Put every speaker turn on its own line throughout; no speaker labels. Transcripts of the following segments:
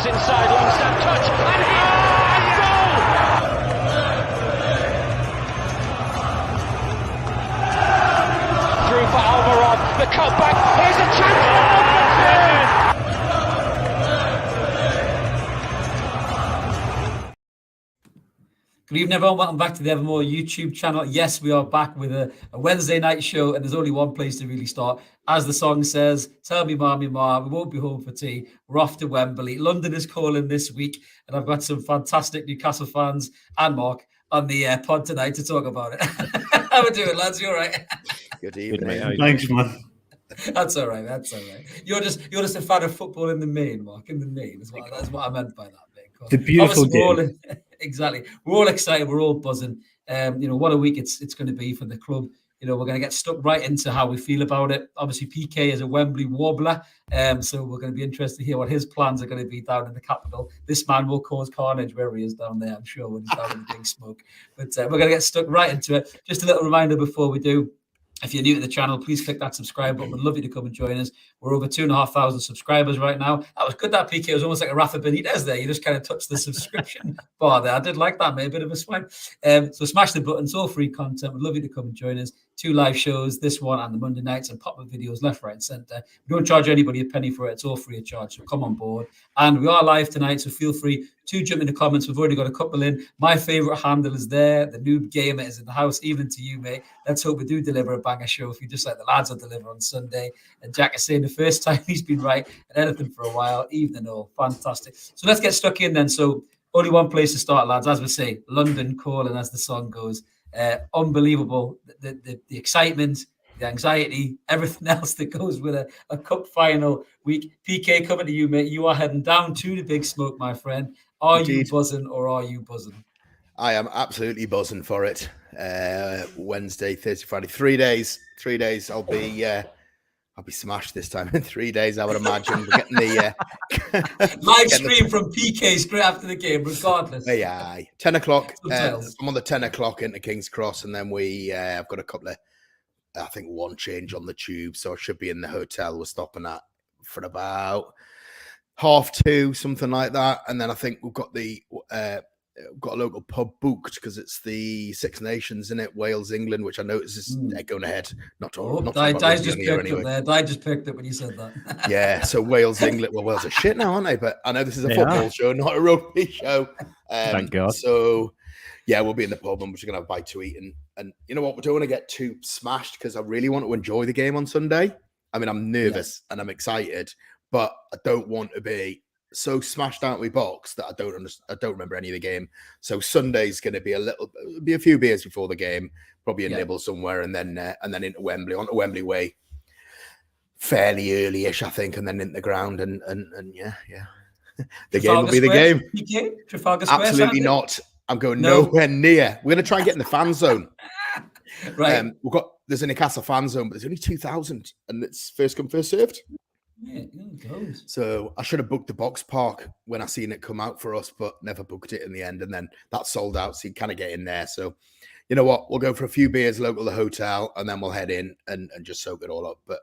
Gets inside, long step touch, and goal! Through for Almiron, the cutback, here's a chance for number 10!
Good evening, everyone. Welcome back to the Evermore YouTube channel. Yes, we are back with a Wednesday night show, and there's only one place to really start. As the song says, tell me, ma, we won't be home for tea. We're off to Wembley. London is calling this week, and I've got some fantastic Newcastle fans and Mark on the pod tonight to talk about it. How we doing, lads? You all right?
Good evening.
Thanks, man.
That's all right. That's all right. You're just a fan of football in the main, Mark. In the main, that's what I meant by that.
The beautiful game.
Exactly. We're all excited. We're all buzzing. What a week it's going to be for the club. We're going to get stuck right into how we feel about it. Obviously, PK is a Wembley wobbler, so we're going to be interested to hear what his plans are going to be down in the capital. This man will cause carnage wherever he is down there, I'm sure, when he's down in the big smoke. But we're going to get stuck right into it. Just a little reminder before we do. If you're new to the channel, please click that subscribe button. We'd love you to come and join us. We're over 2,500 subscribers right now. That was good, that PK. It was almost like a Rafa Benitez there. You just kind of touched the subscription bar there. I did like that, mate. A bit of a swipe. So smash the button. It's all free content. We'd love you to come and join us. 2 live shows, this one and the Monday nights, and pop-up videos left, right, and centre. We don't charge anybody a penny for it. It's all free of charge. So come on board. And we are live tonight, so feel free to jump in the comments. We've already got a couple in. My favourite handle is there. The noob gamer is in the house. Evening to you, mate. Let's hope we do deliver a banger show if you just like the lads will deliver on Sunday. And Jack is saying the first time he's been right at anything for a while. Evening all. Fantastic. So let's get stuck in then. So only one place to start, lads. As we say, London calling, as the song goes. Unbelievable. The excitement, the anxiety, everything else that goes with a cup final week. PK, coming to you, mate. You are heading down to the big smoke, my friend. Are you buzzing or are you buzzing?
I am absolutely buzzing for it. Wednesday, Thursday, Friday, 3 days. 3 days. I'll be smashed this time in 3 days, I would imagine. We're getting the
live stream from PK straight after the game, regardless.
Yeah, 10 o'clock. I'm on the 10 o'clock into King's Cross, and then I've got a couple of, I think, one change on the tube, so I should be in the hotel we're stopping at for about 2:30, something like that. And then I think we've got got a local pub booked because it's the Six Nations, in it, Wales, England, which I notice is going ahead.
Dice just picked up there. Di just picked up when you said that.
Yeah, so Wales, England. Well, Wales are shit now, aren't they? But I know this is a football show, not a rugby show.
Thank God.
So, yeah, we'll be in the pub and we're just going to have a bite to eat. And you know what? We don't want to get too smashed because I really want to enjoy the game on Sunday. I mean, I'm nervous and I'm excited, but I don't want to be so smashed out with box that I don't remember any of the game. So Sunday's going to be a few beers before the game, probably a nibble somewhere, and then into Wembley, onto Wembley Way, fairly early-ish, I think, and then into the ground, and yeah, the game will be the game.
Trafalgar Square,
absolutely not. I'm going nowhere near. We're going to try and get in the fan zone.
Right.
There's a Newcastle fan zone, but there's only 2,000, and it's first come, first served.
Yeah, it goes.
So I should have booked the box park when I seen it come out for us, but never booked it in the end. And then that sold out, so you kind of get in there. So you know what? We'll go for a few beers local to the hotel, and then we'll head in and just soak it all up. But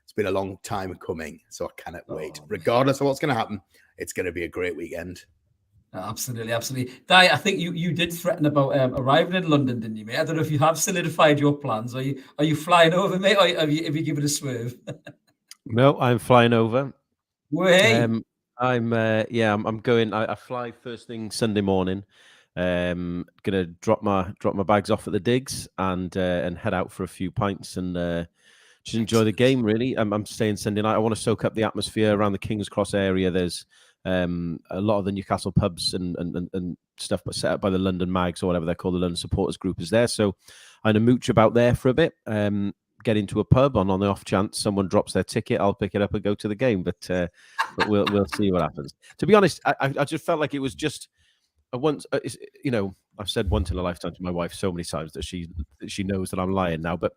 it's been a long time coming, so I cannot wait. Regardless of what's going to happen, it's going to be a great weekend.
Absolutely. Di, I think you did threaten about arriving in London, didn't you, mate? I don't know if you have solidified your plans. Are you flying over, mate, or have you given a swerve?
No, I'm flying over.
Hey.
I'm going. I fly first thing Sunday morning. Gonna drop my bags off at the digs and head out for a few pints and just enjoy the game. Really, I'm staying Sunday night. I want to soak up the atmosphere around the King's Cross area. There's a lot of the Newcastle pubs and stuff, but set up by the London Mags or whatever they're called. The London Supporters Group is there, so I'm gonna mooch about there for a bit. Get into a pub on the off chance someone drops their ticket, I'll pick it up and go to the game. But we'll see what happens. To be honest, I just felt like it was just a once. I've said once in a lifetime to my wife so many times that she knows that I'm lying now. But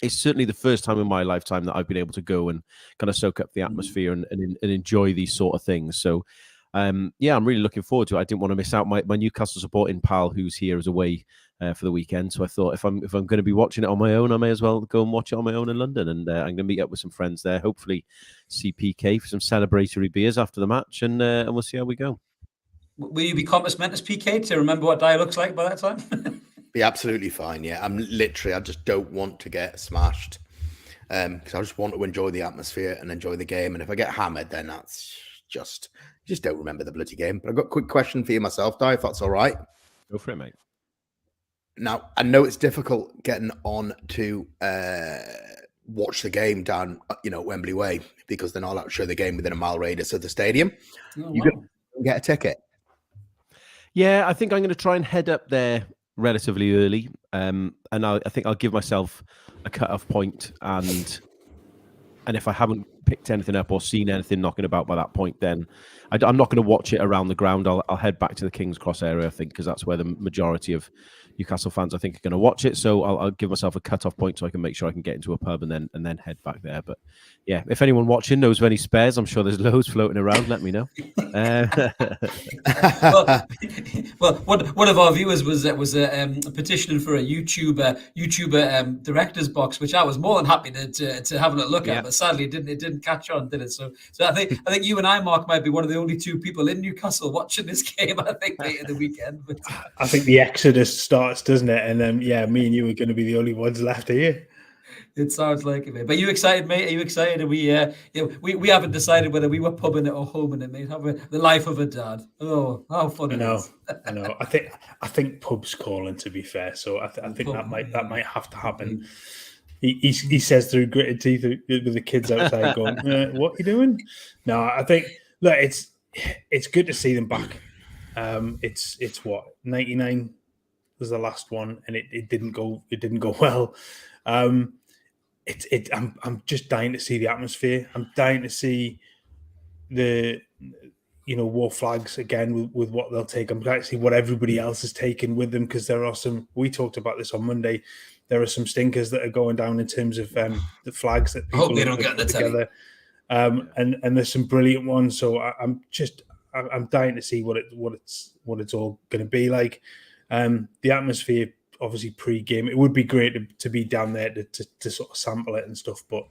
it's certainly the first time in my lifetime that I've been able to go and kind of soak up the atmosphere and enjoy these sort of things. So yeah, I'm really looking forward to it. I didn't want to miss out my Newcastle supporting pal who's here as away for the weekend. So I thought if I'm going to be watching it on my own, I may as well go and watch it on my own in London. And I'm going to meet up with some friends there. Hopefully, see PK for some celebratory beers after the match, and we'll see how we go.
Will you be compass mentis, PK, to remember what Dyer looks like by that time?
Be absolutely fine. Yeah, I just don't want to get smashed because I just want to enjoy the atmosphere and enjoy the game. And if I get hammered, then that's just don't remember the bloody game. But I've got a quick question for you myself, Dyer, if that's all right.
Go for it, mate.
Now, I know it's difficult getting on to watch the game down, Wembley Way, because they're not allowed to show the game within a mile radius of the stadium.
Oh,
You
wow.
can get a ticket.
Yeah, I think I'm going to try and head up there relatively early, and I think I'll give myself a cut-off point, and if I haven't picked anything up or seen anything knocking about by that point, then I'm not going to watch it around the ground. I'll head back to the King's Cross area, I think, because that's where the majority of Newcastle fans, I think, are going to watch it. So I'll give myself a cut-off point so I can make sure I can get into a pub and then head back there. But yeah, if anyone watching knows of any spares, I'm sure there's loads floating around. Let me know.
Well, one of our viewers was petitioning for a YouTuber director's box, which I was more than happy to have a look at, but sadly it didn't catch on, did it? So I think you and I, Mark, might be one of the only two people in Newcastle watching this game. I think later in the weekend. But
I think the exodus starts, doesn't it? And then me and you are going to be the only ones left here.
It sounds like it, mate. But are you excited, mate? Are you excited? We haven't decided whether we were pubbing it or homing it, mate. The life of a dad. Oh, how fun it is.
I know. I think pub's calling, to be fair. So I think that might have to happen. He says through gritted teeth with the kids outside going, what are you doing? No, I think, look, it's good to see them back. It's what, 99 was the last one, and it didn't go well. I'm just dying to see the atmosphere. I'm dying to see the war flags again with what they'll take. I'm dying to see what everybody else has taken with them, because there are some. We talked about this on Monday. There are some stinkers that are going down in terms of the flags that people
they don't get the
together. And there's some brilliant ones. So I'm dying to see what it's all going to be like. The atmosphere, obviously pre-game, it would be great to be down there to sort of sample it and stuff. But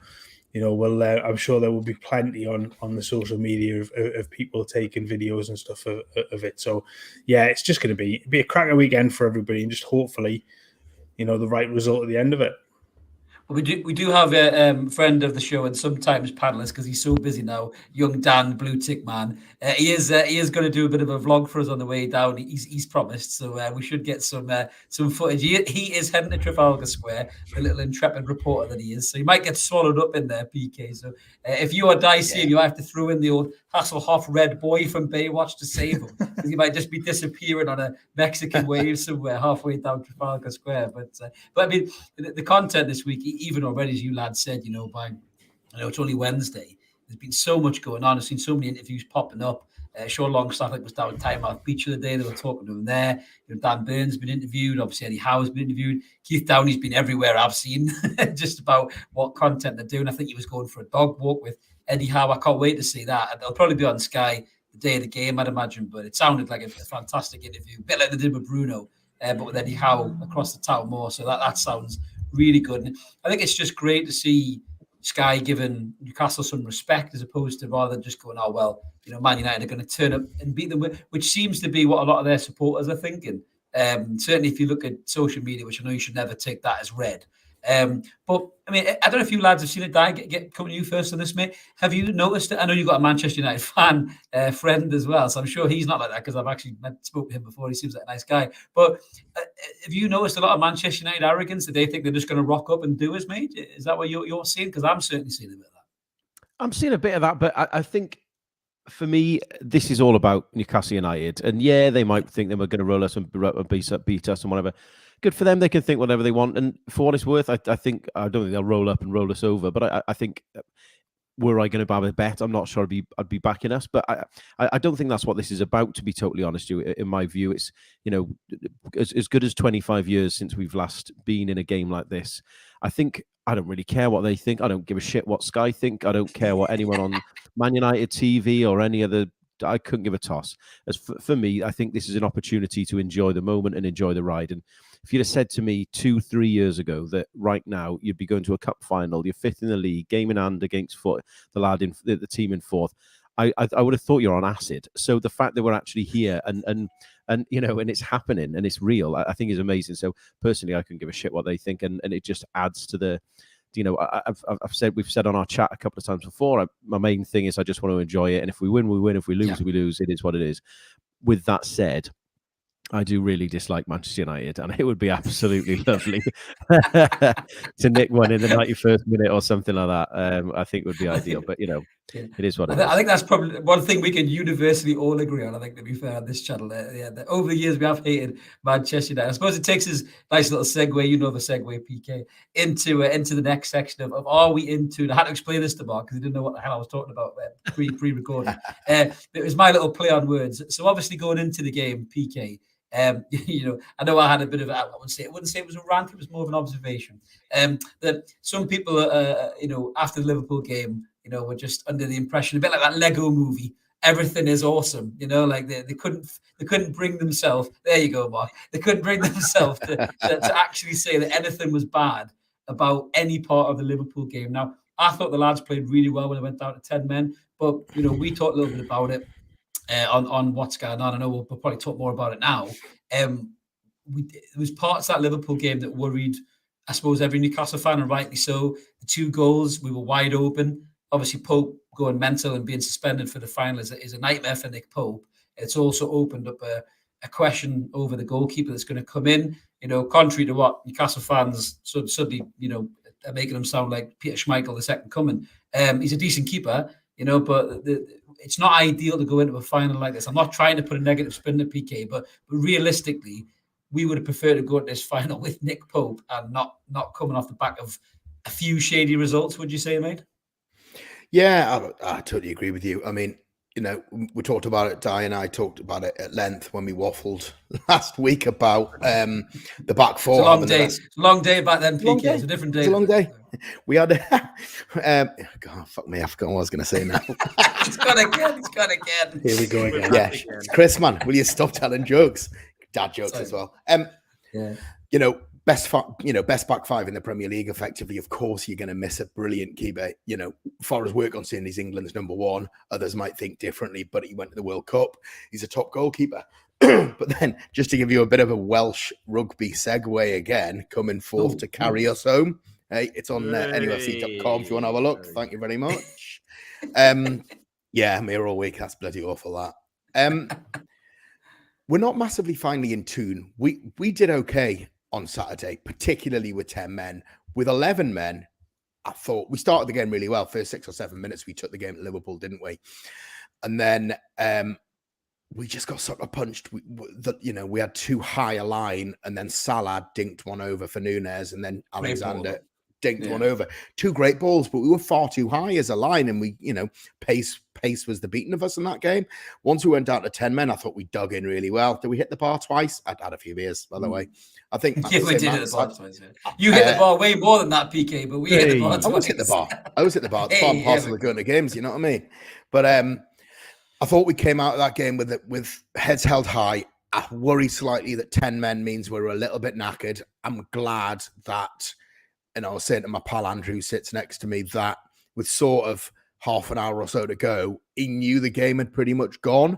I'm sure there will be plenty on the social media of people taking videos and stuff of it. So yeah, it's just going to be a cracker weekend for everybody, and just hopefully, the right result at the end of it.
Well, we do have a friend of the show and sometimes panelist, because he's so busy now, young Dan, blue tick man. He is going to do a bit of a vlog for us on the way down. He's promised, so we should get some footage. He is heading to Trafalgar Square, the little intrepid reporter that he is. So he might get swallowed up in there, PK. So if you are dicey and you have to throw in the old Hasselhoff red boy from Baywatch to save him, because he might just be disappearing on a Mexican wave somewhere halfway down Trafalgar Square. But I mean, the content this week, even already, as you lads said, it's only Wednesday. There's been so much going on. I've seen so many interviews popping up. Sean Longstaff was down at Tynemouth Beach the other day. They were talking to him there. Dan Burns has been interviewed. Obviously, Eddie Howe's been interviewed. Keith Downey's been everywhere I've seen, just about what content they're doing. I think he was going for a dog walk with Eddie Howe. I can't wait to see that. They'll probably be on Sky the day of the game, I'd imagine. But it sounded like a fantastic interview, a bit like they did with Bruno, but with Eddie Howe across the town more. So that sounds really good. And I think it's just great to see Sky giving Newcastle some respect, as opposed to rather than just going, oh, well, Man United are going to turn up and beat them, which seems to be what a lot of their supporters are thinking. Certainly, if you look at social media, which I know you should never take that as read. But I mean, I don't know if you lads have seen it. Get coming to you first on this, mate. Have you noticed it? I know you've got a Manchester United fan friend as well, so I'm sure he's not like that, because I've actually spoken to him before. He seems like a nice guy. But have you noticed a lot of Manchester United arrogance, that they think they're just going to rock up and do us, mate? Is that what you're seeing? Because I'm certainly seeing a bit of that.
I'm seeing a bit of that, but I think, for me, this is all about Newcastle United. And yeah, they might think they were going to roll us and beat us and whatever. Good for them. They can think whatever they want. And for what it's worth, I don't think they'll roll up and roll us over. But I think, were I going to have a bet, I'm not sure I'd be backing us. But I don't think that's what this is about, to be totally honest with you. In my view, it's, as good as 25 years since we've last been in a game like this. I think I don't really care what they think. I don't give a shit what Sky think. I don't care what anyone on Man United TV or any other I couldn't give a toss. As for me, I think this is an opportunity to enjoy the moment and enjoy the ride. And if you'd have said to me 2-3 years ago that right now you'd be going to a cup final, you're fifth in the league, game in hand against the team in fourth, I would have thought you're on acid. So the fact that we're actually here and it's happening and it's real, I think is amazing. So personally, I couldn't give a shit what they think, and it just adds to the, we've said on our chat a couple of times before, my main thing is I just want to enjoy it, and if we win, we win. If we lose, we lose. It is what it is. With that said, I do really dislike Manchester United, and it would be absolutely lovely to nick one in the 91st minute or something like that. I think would be ideal, but it is what it is.
I think that's probably one thing we can universally all agree on. I think, to be fair, on this channel, over the years we have hated Manchester United. I suppose it takes us nice little segue, the segue, PK, into the next section of are we into? And I had to explain this to Mark because he didn't know what the hell I was talking about pre-recording. It was my little play on words. So obviously going into the game, PK. I know I had a bit of I wouldn't say it was a rant, it was more of an observation. That some people after the Liverpool game, were just under the impression, a bit like that Lego movie, everything is awesome, like they couldn't bring themselves, there you go, Mark, they couldn't bring themselves to actually say that anything was bad about any part of the Liverpool game. Now, I thought the lads played really well when they went down to 10 men, but we talked a little bit about it on what's going on. I know we'll probably talk more about it now. There was parts of that Liverpool game that worried, I suppose, every Newcastle fan, and rightly so. The 2 goals, we were wide open. Obviously, Pope going mental and being suspended for the final is a nightmare for Nick Pope. It's also opened up a question over the goalkeeper that's going to come in. Contrary to what Newcastle fans suddenly, are making him sound like Peter Schmeichel, the second coming. He's a decent keeper, but it's not ideal to go into a final like this. I'm not trying to put a negative spin to PK, but realistically, we would have preferred to go to this final with Nick Pope and not coming off the back of a few shady results. Would you say, mate?
Yeah, I totally agree with you. I mean, we talked about it. Di and I talked about it at length when we waffled last week about the back four.
It's a long day back then, PK. It's a different day.
It's a long day. We had God, fuck me, I forgot what I was going to say now.
It's gone again.
Here we go again.
Yeah, Chris, man, will you stop telling jokes? Dad jokes as well. Best back five in the Premier League. Effectively, of course, you're going to miss a brilliant keeper. Forrest's work on saying he's England's number one. Others might think differently, but he went to the World Cup. He's a top goalkeeper. But then, just to give you a bit of a Welsh rugby segue again, coming forth to carry us home. Hey, it's on NUFC.com if you want to have a look. Thank you very much. Yeah, I'm here all week. That's bloody awful, that. We're not massively finely in tune. We did okay on Saturday, particularly with 10 men. With 11 men, I thought we started the game really well. First 6 or 7 minutes, we took the game to Liverpool, didn't we? And then we just got sucker punched. We had too high a line, and then Salah dinked one over for Nunes, and then Alexander dinked one over. 2 great balls, but we were far too high as a line, and we, pace was the beating of us in that game. Once we went down to 10 men, I thought we dug in really well. Did we hit the bar twice? I'd had a few beers, by the way. I think
we did hit the bar twice. Yeah. You hit the bar way more than that, PK, but we hit the bar twice.
I always hit the bar. It's part and parcel of going to games, you know what I mean? But I thought we came out of that game with heads held high. I worry slightly that 10 men means we're a little bit knackered. I'm glad that, and I was saying to my pal Andrew, who sits next to me, that with sort of half an hour or so to go, he knew the game had pretty much gone.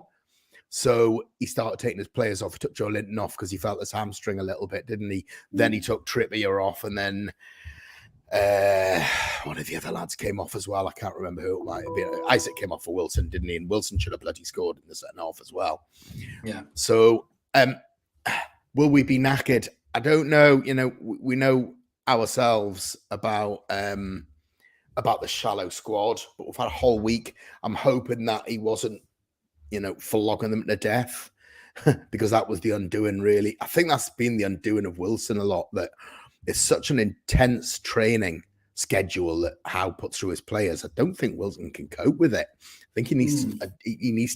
So he started taking his players off. He took Joe Linton off because he felt his hamstring a little bit, didn't he? Then he took Trippier off, and then one of the other lads came off as well. I can't remember who it might have been. Isaac came off for Wilson, didn't he? And Wilson should have bloody scored in the second half as well.
Yeah.
So will we be knackered? I don't know. We know ourselves about the shallow squad, but we've had a whole week. I'm hoping that he wasn't, flogging them to death because that was the undoing, really. I think that's been the undoing of Wilson a lot, that it's such an intense training schedule that Howe puts through his players. I don't think Wilson can cope with it. I think he needs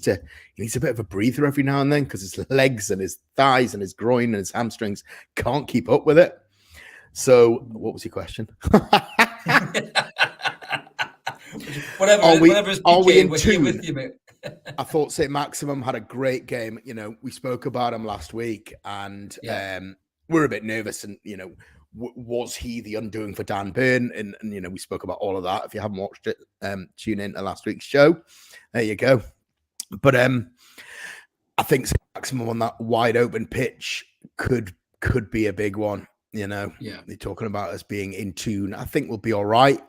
a bit of a breather every now and then because his legs and his thighs and his groin and his hamstrings can't keep up with it. So what was your question?
whatever is PK,
in
we're here
tune?
with you, mate.
I thought Saint-Maximin had a great game. We spoke about him last week, and we're a bit nervous. And was he the undoing for Dan Burn? And we spoke about all of that. If you haven't watched it, tune in to last week's show. There you go. But I think Saint-Maximin on that wide open pitch could be a big one. They're talking about us being in tune. I think we'll be all right.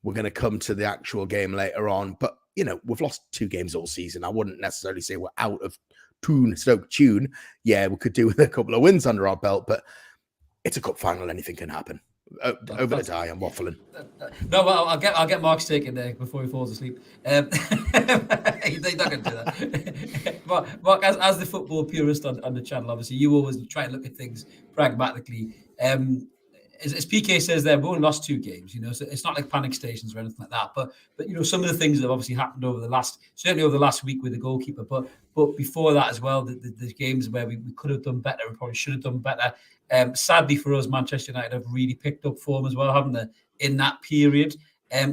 We're going to come to the actual game later on, but we've lost 2 games all season. I wouldn't necessarily say we're out of tune. Yeah, we could do with a couple of wins under our belt, but it's a cup final. Anything can happen. Over the die, I'm waffling.
No, well, I'll get Mark's take in there before he falls asleep. He's not going to do that. Mark, as the football purist on the channel, obviously you always try and look at things pragmatically. As PK says there, we've only lost 2 games, so it's not like panic stations or anything like that. But some of the things that have obviously happened over the last week with the goalkeeper, but before that as well, the games where we could have done better and probably should have done better. Sadly for us, Manchester United have really picked up form as well, haven't they, in that period?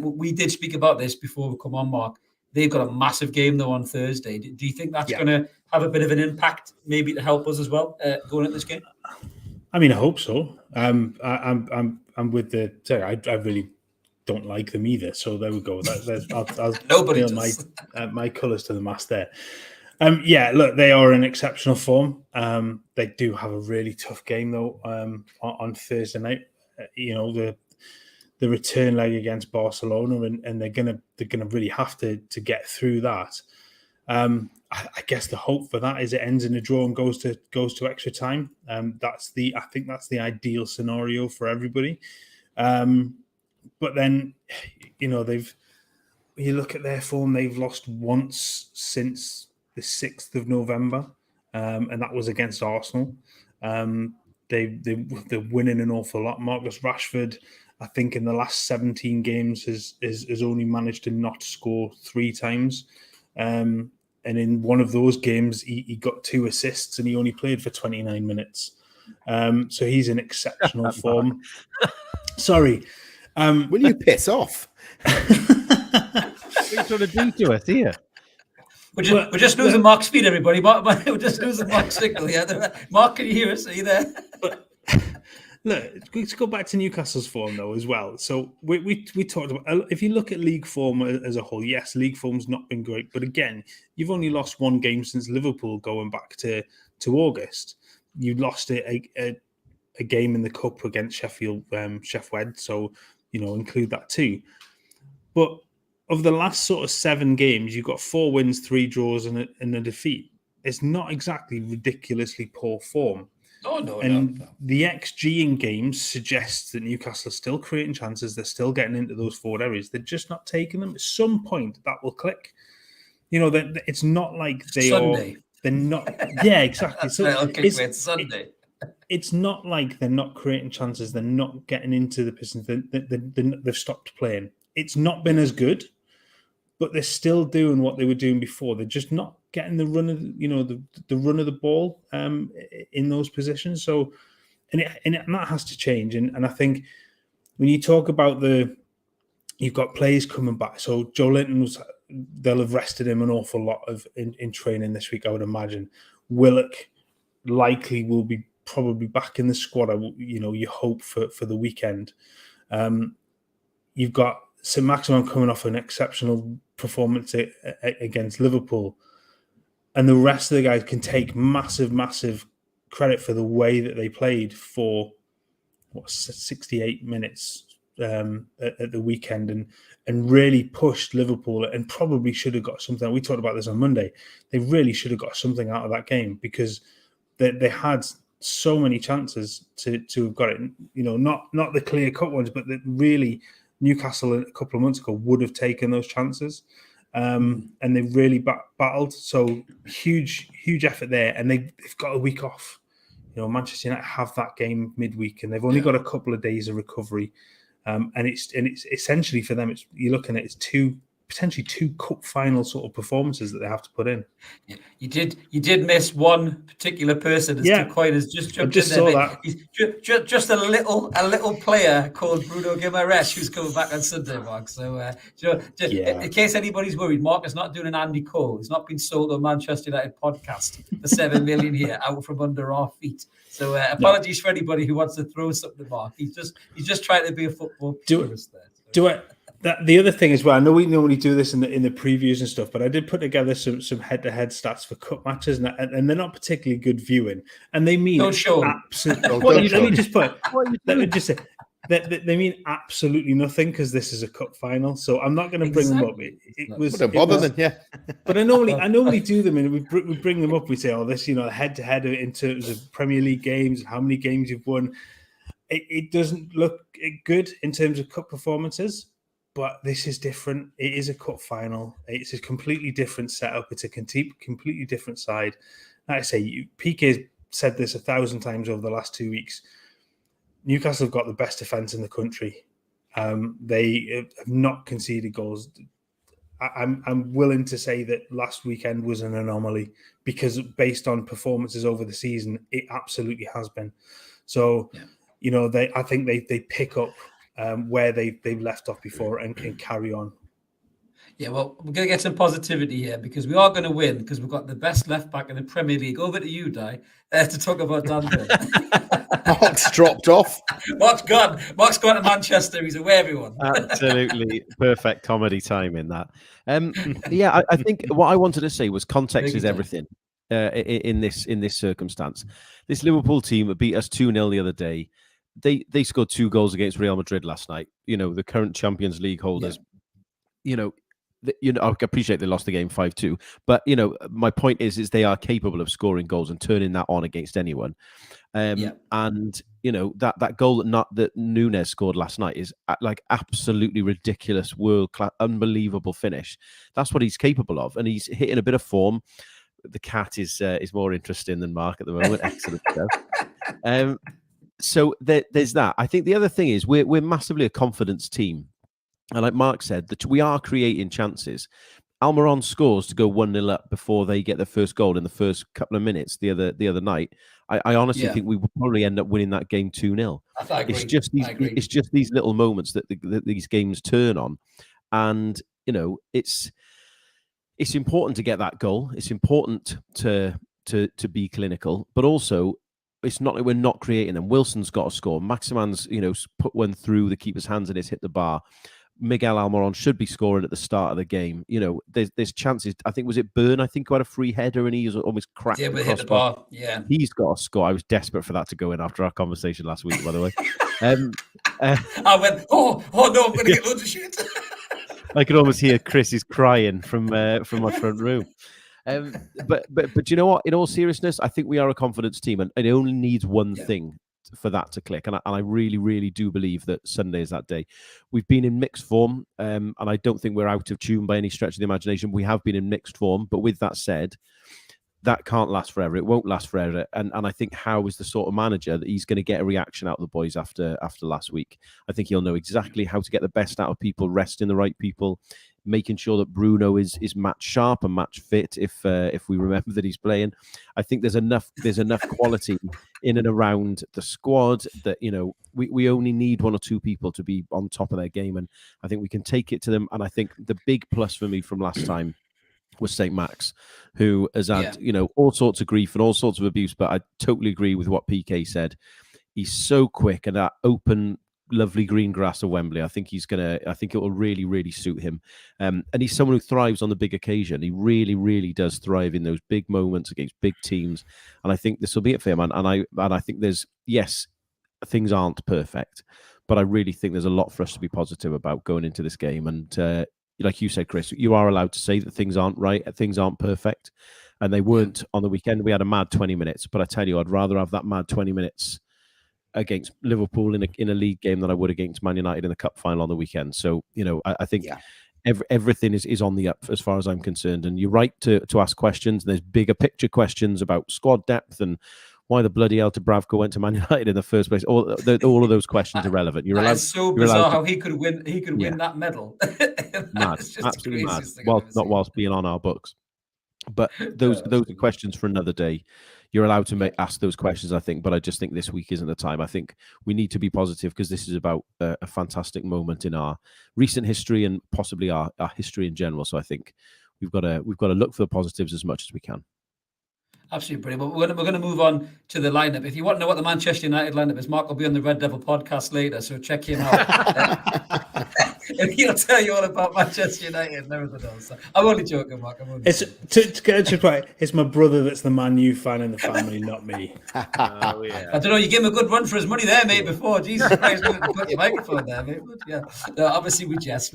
We did speak about this before we come on, Mark. They've got a massive game though on Thursday. Do you think that's going to have a bit of an impact, maybe to help us as well going at this game?
I mean, I hope so. I'm with the. Sorry, I really don't like them either. So there we go. I'll
Nobody
does. My colours to the mast there. Look, they are in exceptional form. They do have a really tough game though on Thursday night. The return leg against Barcelona, and they're gonna really have to get through that. I guess the hope for that is it ends in a draw and goes to extra time. I think that's the ideal scenario for everybody. But then, you look at their form, they've lost once since the 6th of November, and that was against Arsenal. They're winning an awful lot. Marcus Rashford, I think in the last 17 games has only managed to not score 3 times. And in one of those games, he got 2 assists and he only played for 29 minutes. So he's in exceptional form. Sorry.
Will you piss off?
What are you trying to do to us here?
We're just losing Mark's feed, everybody. We're just losing Mark's signal. Yeah, Mark, can you hear us? Are you there?
Look, let's go back to Newcastle's form though as well. So we talked about, if you look at league form as a whole, yes, league form's not been great, but again, you've only lost 1 game since Liverpool going back to August. You lost a game in the cup against Sheffield, Chef Wed, so include that too. But of the last sort of 7 games, you've got 4 wins, 3 draws, and a defeat. It's not exactly ridiculously poor form.
No.
The XG in games suggests that Newcastle are still creating chances. They're still getting into those forward areas. They're just not taking them. At some point, that will click. It's not like They're not. Yeah, exactly. So
it's Sunday.
It's not like they're not creating chances. They're not getting into the Pistons. They've stopped playing. It's not been as good, but they're still doing what they were doing before. They're just not getting the run of the run of the ball in those positions. So, and that has to change. And I think when you talk about you've got players coming back. So Joe Linton they'll have rested him an awful lot in training this week, I would imagine. Willock likely will be probably back in the squad. You hope for the weekend. You've got Saint-Maximin coming off an exceptional performance against Liverpool. And the rest of the guys can take massive credit for the way that they played for 68 minutes at the weekend and really pushed Liverpool and probably should have got something. We talked about this on Monday. They really should have got something out of that game because they had so many chances to have got it. Not the clear-cut ones, but that really Newcastle a couple of months ago would have taken those chances. And they really battled. So huge effort there. And they've got a week off. Manchester United have that game midweek, and they've only got a couple of days of recovery. And it's essentially for them. You're looking at it's 2 potentially 2 cup final sort of performances that they have to put in.
Yeah, you did miss one particular person. As to Coin has just jumped in there. That. He's just a little player called Bruno Guimaraes who's coming back on Sunday, Mark. So in case anybody's worried, Mark is not doing an Andy Cole. He's not been sold on Manchester United podcast for 7 million here out from under our feet. So apologies for anybody who wants to throw something to Mark. He's just trying to be a football purist there. So.
The other thing as well, I know we normally do this in the previews and stuff, but I did put together some head-to-head stats for cup matches, and they're not particularly good viewing. And they mean absolutely. Let me just say they mean absolutely nothing because this is a cup final. So I'm not going to bring them up. But I normally do them, and we bring them up. We say, "Oh, this, head-to-head in terms of Premier League games, how many games you've won." It doesn't look good in terms of cup performances. But this is different. It is a cup final. It's a completely different setup. It's a completely different side. Like I say, PK's said this 1,000 times over the last 2 weeks. Newcastle have got the best defence in the country. They have not conceded goals. I'm willing to say that last weekend was an anomaly because based on performances over the season, it absolutely has been. So, I think they pick up where they've left off before and can carry on.
Yeah, well, we're going to get some positivity here because we are going to win because we've got the best left back in the Premier League. Over to you, Di, to talk about Danville.
Mark's dropped off.
Mark's gone. Mark's gone to Manchester. He's away, everyone.
Absolutely perfect comedy time in that. I think what I wanted to say was context is everything in this circumstance. This Liverpool team beat us 2-0 the other day. They scored 2 goals against Real Madrid last night. The current Champions League holders. Yeah. I appreciate they lost the game 5-2, but my point is they are capable of scoring goals and turning that on against anyone. And that goal that Núñez scored last night is like absolutely ridiculous, world class, unbelievable finish. That's what he's capable of, and he's hitting a bit of form. The cat is more interesting than Mark at the moment. Excellent stuff. So there's that. I think the other thing is we're massively a confidence team. And like Mark said, that we are creating chances. Almiron scores to go 1-0 up before they get their first goal in the first couple of minutes the other night. I honestly think we will probably end up winning that game 2-0. It's just these little moments that these games turn on. And, it's important to get that goal. It's important to be clinical, but also it's not like we're not creating them. Wilson's got to score. Maximan's, put one through the keeper's hands and it's hit the bar. Miguel Almiron should be scoring at the start of the game. There's chances. I think, was it Byrne, who had a free header and he was almost cracked.
Yeah, but hit the bar. Yeah.
He's got to score. I was desperate for that to go in after our conversation last week, by the way.
I went, oh no, I'm going to get loads of shit.
I could almost hear Chris's crying from my front room. But you know what? In all seriousness, I think we are a confidence team, and it only needs one thing for that to click. And I really, really do believe that Sunday is that day. We've been in mixed form, and I don't think we're out of tune by any stretch of the imagination. We have been in mixed form, but with that said, that can't last forever. It won't last forever. And I think Howe is the sort of manager that he's going to get a reaction out of the boys after last week. I think he'll know exactly how to get the best out of people, resting the right people, making sure that Bruno is match sharp and match fit if we remember that he's playing. I think there's enough quality in and around the squad that we only need 1 or 2 people to be on top of their game, and I think we can take it to them. And I think the big plus for me from last time was Saint-Max, who has had all sorts of grief and all sorts of abuse, but I totally agree with what PK said. He's so quick, and that open, lovely green grass of Wembley, I think it will really, really suit him. And he's someone who thrives on the big occasion. He really, really does thrive in those big moments against big teams. And I think this will be it for him. And I think things aren't perfect, but I really think there's a lot for us to be positive about going into this game. And like you said, Chris, you are allowed to say that things aren't right, things aren't perfect. And they weren't on the weekend. We had a mad 20 minutes, but I tell you, I'd rather have that mad 20 minutes against Liverpool in a league game than I would against Man United in the cup final on the weekend. So, I think everything is on the up as far as I'm concerned. And you're right to ask questions. There's bigger picture questions about squad depth and why the bloody hell Dubravka went to Man United in the first place. All of those questions are relevant.
It's so bizarre how he could win. He could win that medal.
Mad, absolutely mad. Well, not whilst being on our books. But those are questions for another day. You're allowed to ask those questions, I think, but I just think this week isn't the time. I think we need to be positive because this is about a fantastic moment in our recent history and possibly our history in general. So I think we've got to look for the positives as much as we can.
Absolutely brilliant. But we're going to move on to the lineup. If you want to know what the Manchester United lineup is, Mark will be on the Red Devil podcast later, so check him out. And he'll tell you all about Manchester United and everything else. I'm only joking, Mark.
To get it right, it's my brother that's the Man U fan in the family, not me.
I don't know. You gave him a good run for his money there, mate. Before Jesus Christ, put your microphone there, mate. But yeah, obviously we jest.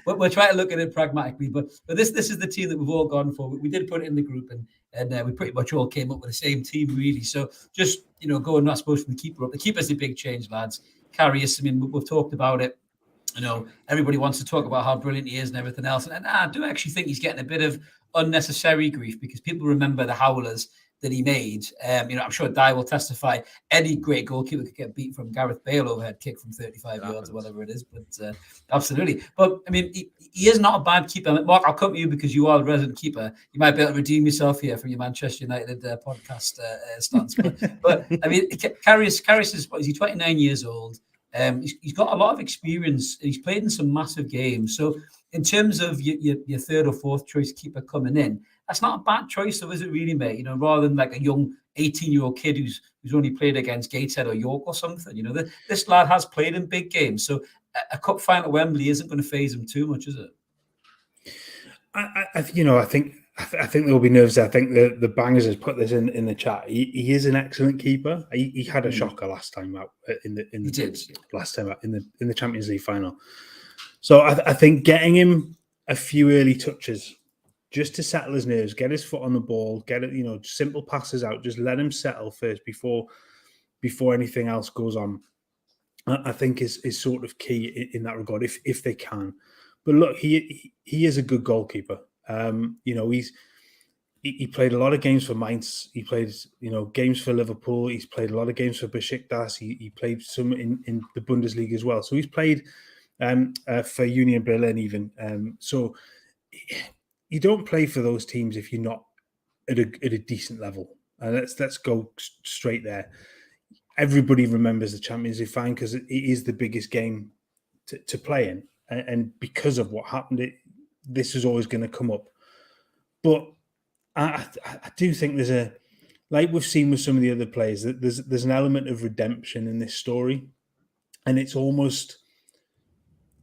But we're trying to look at it pragmatically. But this is the team that we've all gone for. We did put it in the group, and we pretty much all came up with the same team, really. So just going, I suppose, from the keeper up. The keeper's the big change, lads. Karius, I mean, we've talked about it. Everybody wants to talk about how brilliant he is and everything else. And I do actually think he's getting a bit of unnecessary grief because people remember the howlers that he made. I'm sure Di will testify. Any great goalkeeper could get beat from Gareth Bale overhead kick from 35 yards or whatever it is. But absolutely. But I mean, he is not a bad keeper. I mean, Mark, I'll come to you because you are the resident keeper. You might be able to redeem yourself here from your Manchester United podcast stance. But I mean, Karius is 29 years old. He's got a lot of experience. He's played in some massive games. So in terms of your third or fourth choice keeper coming in, that's not a bad choice, though, is it really, mate? Rather than like a young 18-year-old kid who's only played against Gateshead or York or something. This lad has played in big games. So a cup final at Wembley isn't going to faze him too much, is it?
I think there will be nerves. I think the Bangers has put this in the chat. He is an excellent keeper. He had a shocker last time out in the Champions League final. So I think getting him a few early touches just to settle his nerves, get his foot on the ball, get it, simple passes out, just let him settle first before anything else goes on. I think is sort of key in that regard if they can. But look, he is a good goalkeeper. He played a lot of games for Mainz. He played, games for Liverpool. He's played a lot of games for Besiktas. He played some in the Bundesliga as well. So he's played for Union Berlin even. So you don't play for those teams if you're not at a decent level. And let's go straight there. Everybody remembers the Champions League final because it is the biggest game to play in. And because of what happened, this is always going to come up. But I do think there's like we've seen with some of the other players, that there's an element of redemption in this story. And it's almost,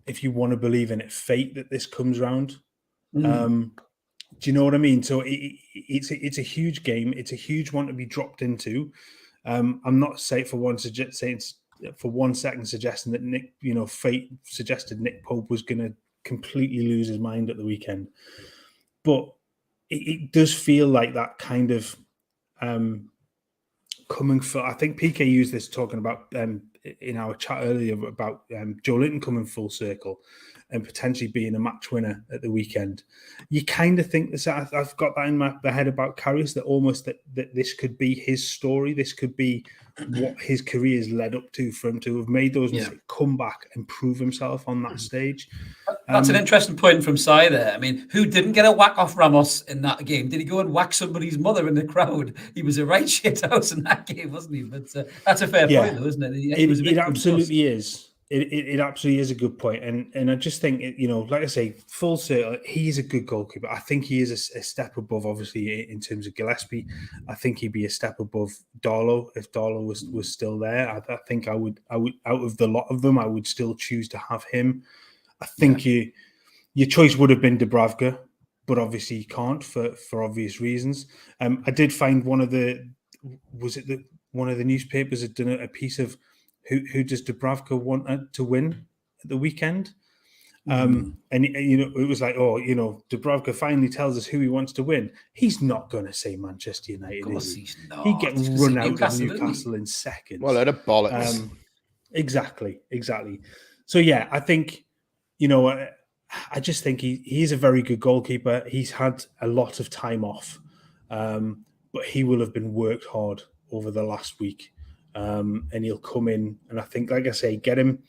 if you want to believe in it, fate that this comes round. Do you know what I mean? So it's a huge game. It's a huge one to be dropped into. I'm not saying for one second suggesting that Nick, fate suggested Nick Pope was going to completely lose his mind at the weekend. But it does feel like that kind of coming for. I think PK used this talking about in our chat earlier about Joe Linton coming full circle and potentially being a match winner at the weekend. You kind of think this. I've got that in my head about Karius, that almost that this could be his story. This could be what his career has led up to, for him to have made those mistakes, come back and prove himself on that stage.
That's an interesting point from Sai there. I mean, who didn't get a whack off Ramos in that game? Did he go and whack somebody's mother in the crowd? He was a right shit house in that game, wasn't he? But that's a fair point, though, isn't it?
It absolutely is. It absolutely is a good point. And I just think, like I say, full circle, he's a good goalkeeper. I think he is a step above, obviously, in terms of Gillespie. I think he'd be a step above Darlow if Darlow was still there. I think I would, out of the lot of them, I would still choose to have him. I think your choice would have been Dubravka, but obviously you can't for obvious reasons. I did find one of the newspapers had done a piece of who does Dubravka want to win at the weekend? And it was like, Dubravka finally tells us who he wants to win. He's not going to say Manchester United. Of course he's not. He'd get run out of Newcastle in seconds.
Well, at a bollocks.
Exactly. So yeah, I think, I just think he is a very good goalkeeper. He's had a lot of time off, but he will have been worked hard over the last week, and he'll come in, and I think, like I say, get him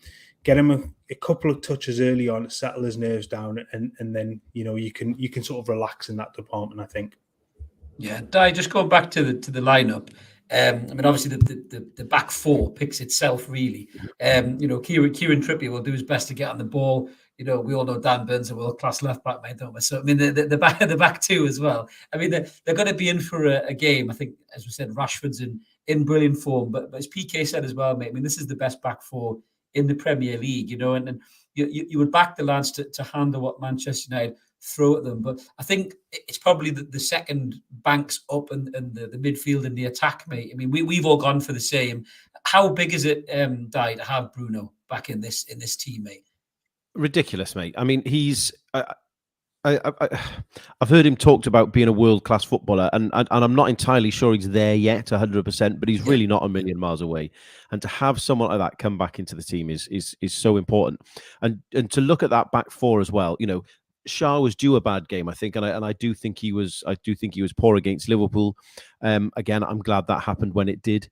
a couple of touches early on, settle his nerves down, and then you can sort of relax in that department, I think.
Yeah, Di, just going back to the lineup. I mean, obviously the back four picks itself really. Kieran Trippier will do his best to get on the ball. We all know Dan Burns, a world-class left back, mate, don't we? So I mean, the back two as well. I mean, they're going to be in for a game. I think, as we said, Rashford's in brilliant form, but as PK said as well, mate. I mean, this is the best back four in the Premier League. And you would back the lads to handle what Manchester United throw at them. But I think it's probably the second banks up and the midfield and the attack, mate. I mean, we've all gone for the same. How big is it, Di, to have Bruno back in this team, mate?
Ridiculous, mate. I mean, he's. I've heard him talked about being a world-class footballer, and I'm not entirely sure he's there yet, 100%. But he's really not a million miles away. And to have someone like that come back into the team is so important. And to look at that back four as well, Shah was due a bad game, I think, and I do think he was poor against Liverpool. Again, I'm glad that happened when it did.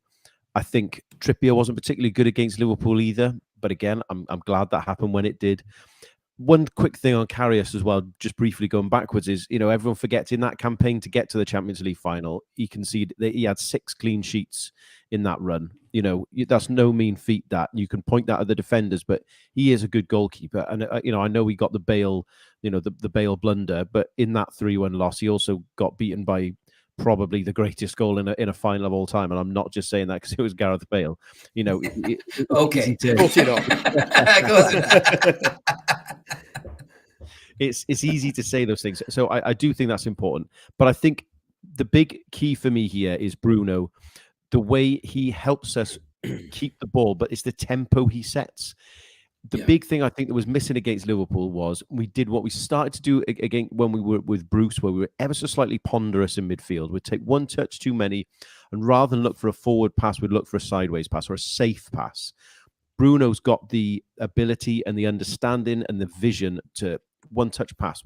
I think Trippier wasn't particularly good against Liverpool either, but again, I'm glad that happened when it did. One quick thing on Karius as well, just briefly going backwards, is everyone forgets in that campaign to get to the Champions League final, he had 6 clean sheets in that run. That's no mean feat. That you can point that at the defenders, but he is a good goalkeeper. And I know he got the Bale, the Bale blunder, but in that 3-1 loss, he also got beaten by probably the greatest goal in a final of all time. And I'm not just saying that because it was Gareth Bale.
Okay.
It's easy to say those things. So I do think that's important. But I think the big key for me here is Bruno, the way he helps us keep the ball, but it's the tempo he sets. The big thing I think that was missing against Liverpool was we did what we started to do again when we were with Bruce, where we were ever so slightly ponderous in midfield. We'd take one touch too many, and rather than look for a forward pass, we'd look for a sideways pass or a safe pass. Bruno's got the ability and the understanding and the vision to one touch pass,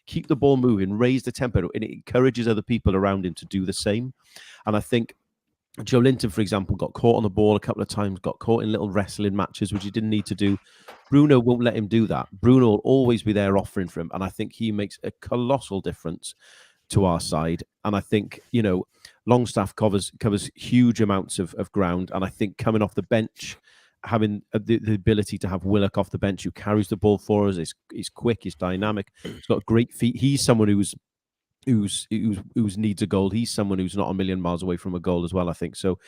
keep the ball moving, raise the tempo, and it encourages other people around him to do the same. And I think Joe Linton, for example, got caught on the ball a couple of times, got caught in little wrestling matches, which he didn't need to do. Bruno won't let him do that. Bruno will always be there offering for him. And I think he makes a colossal difference to our side. And I think, Longstaff covers huge amounts of ground. And I think coming off the bench, having the ability to have Willock off the bench who carries the ball for us, he's quick, he's dynamic, he's got great feet. He's someone who's needs a goal. He's someone who's not a million miles away from a goal as well, I think. So,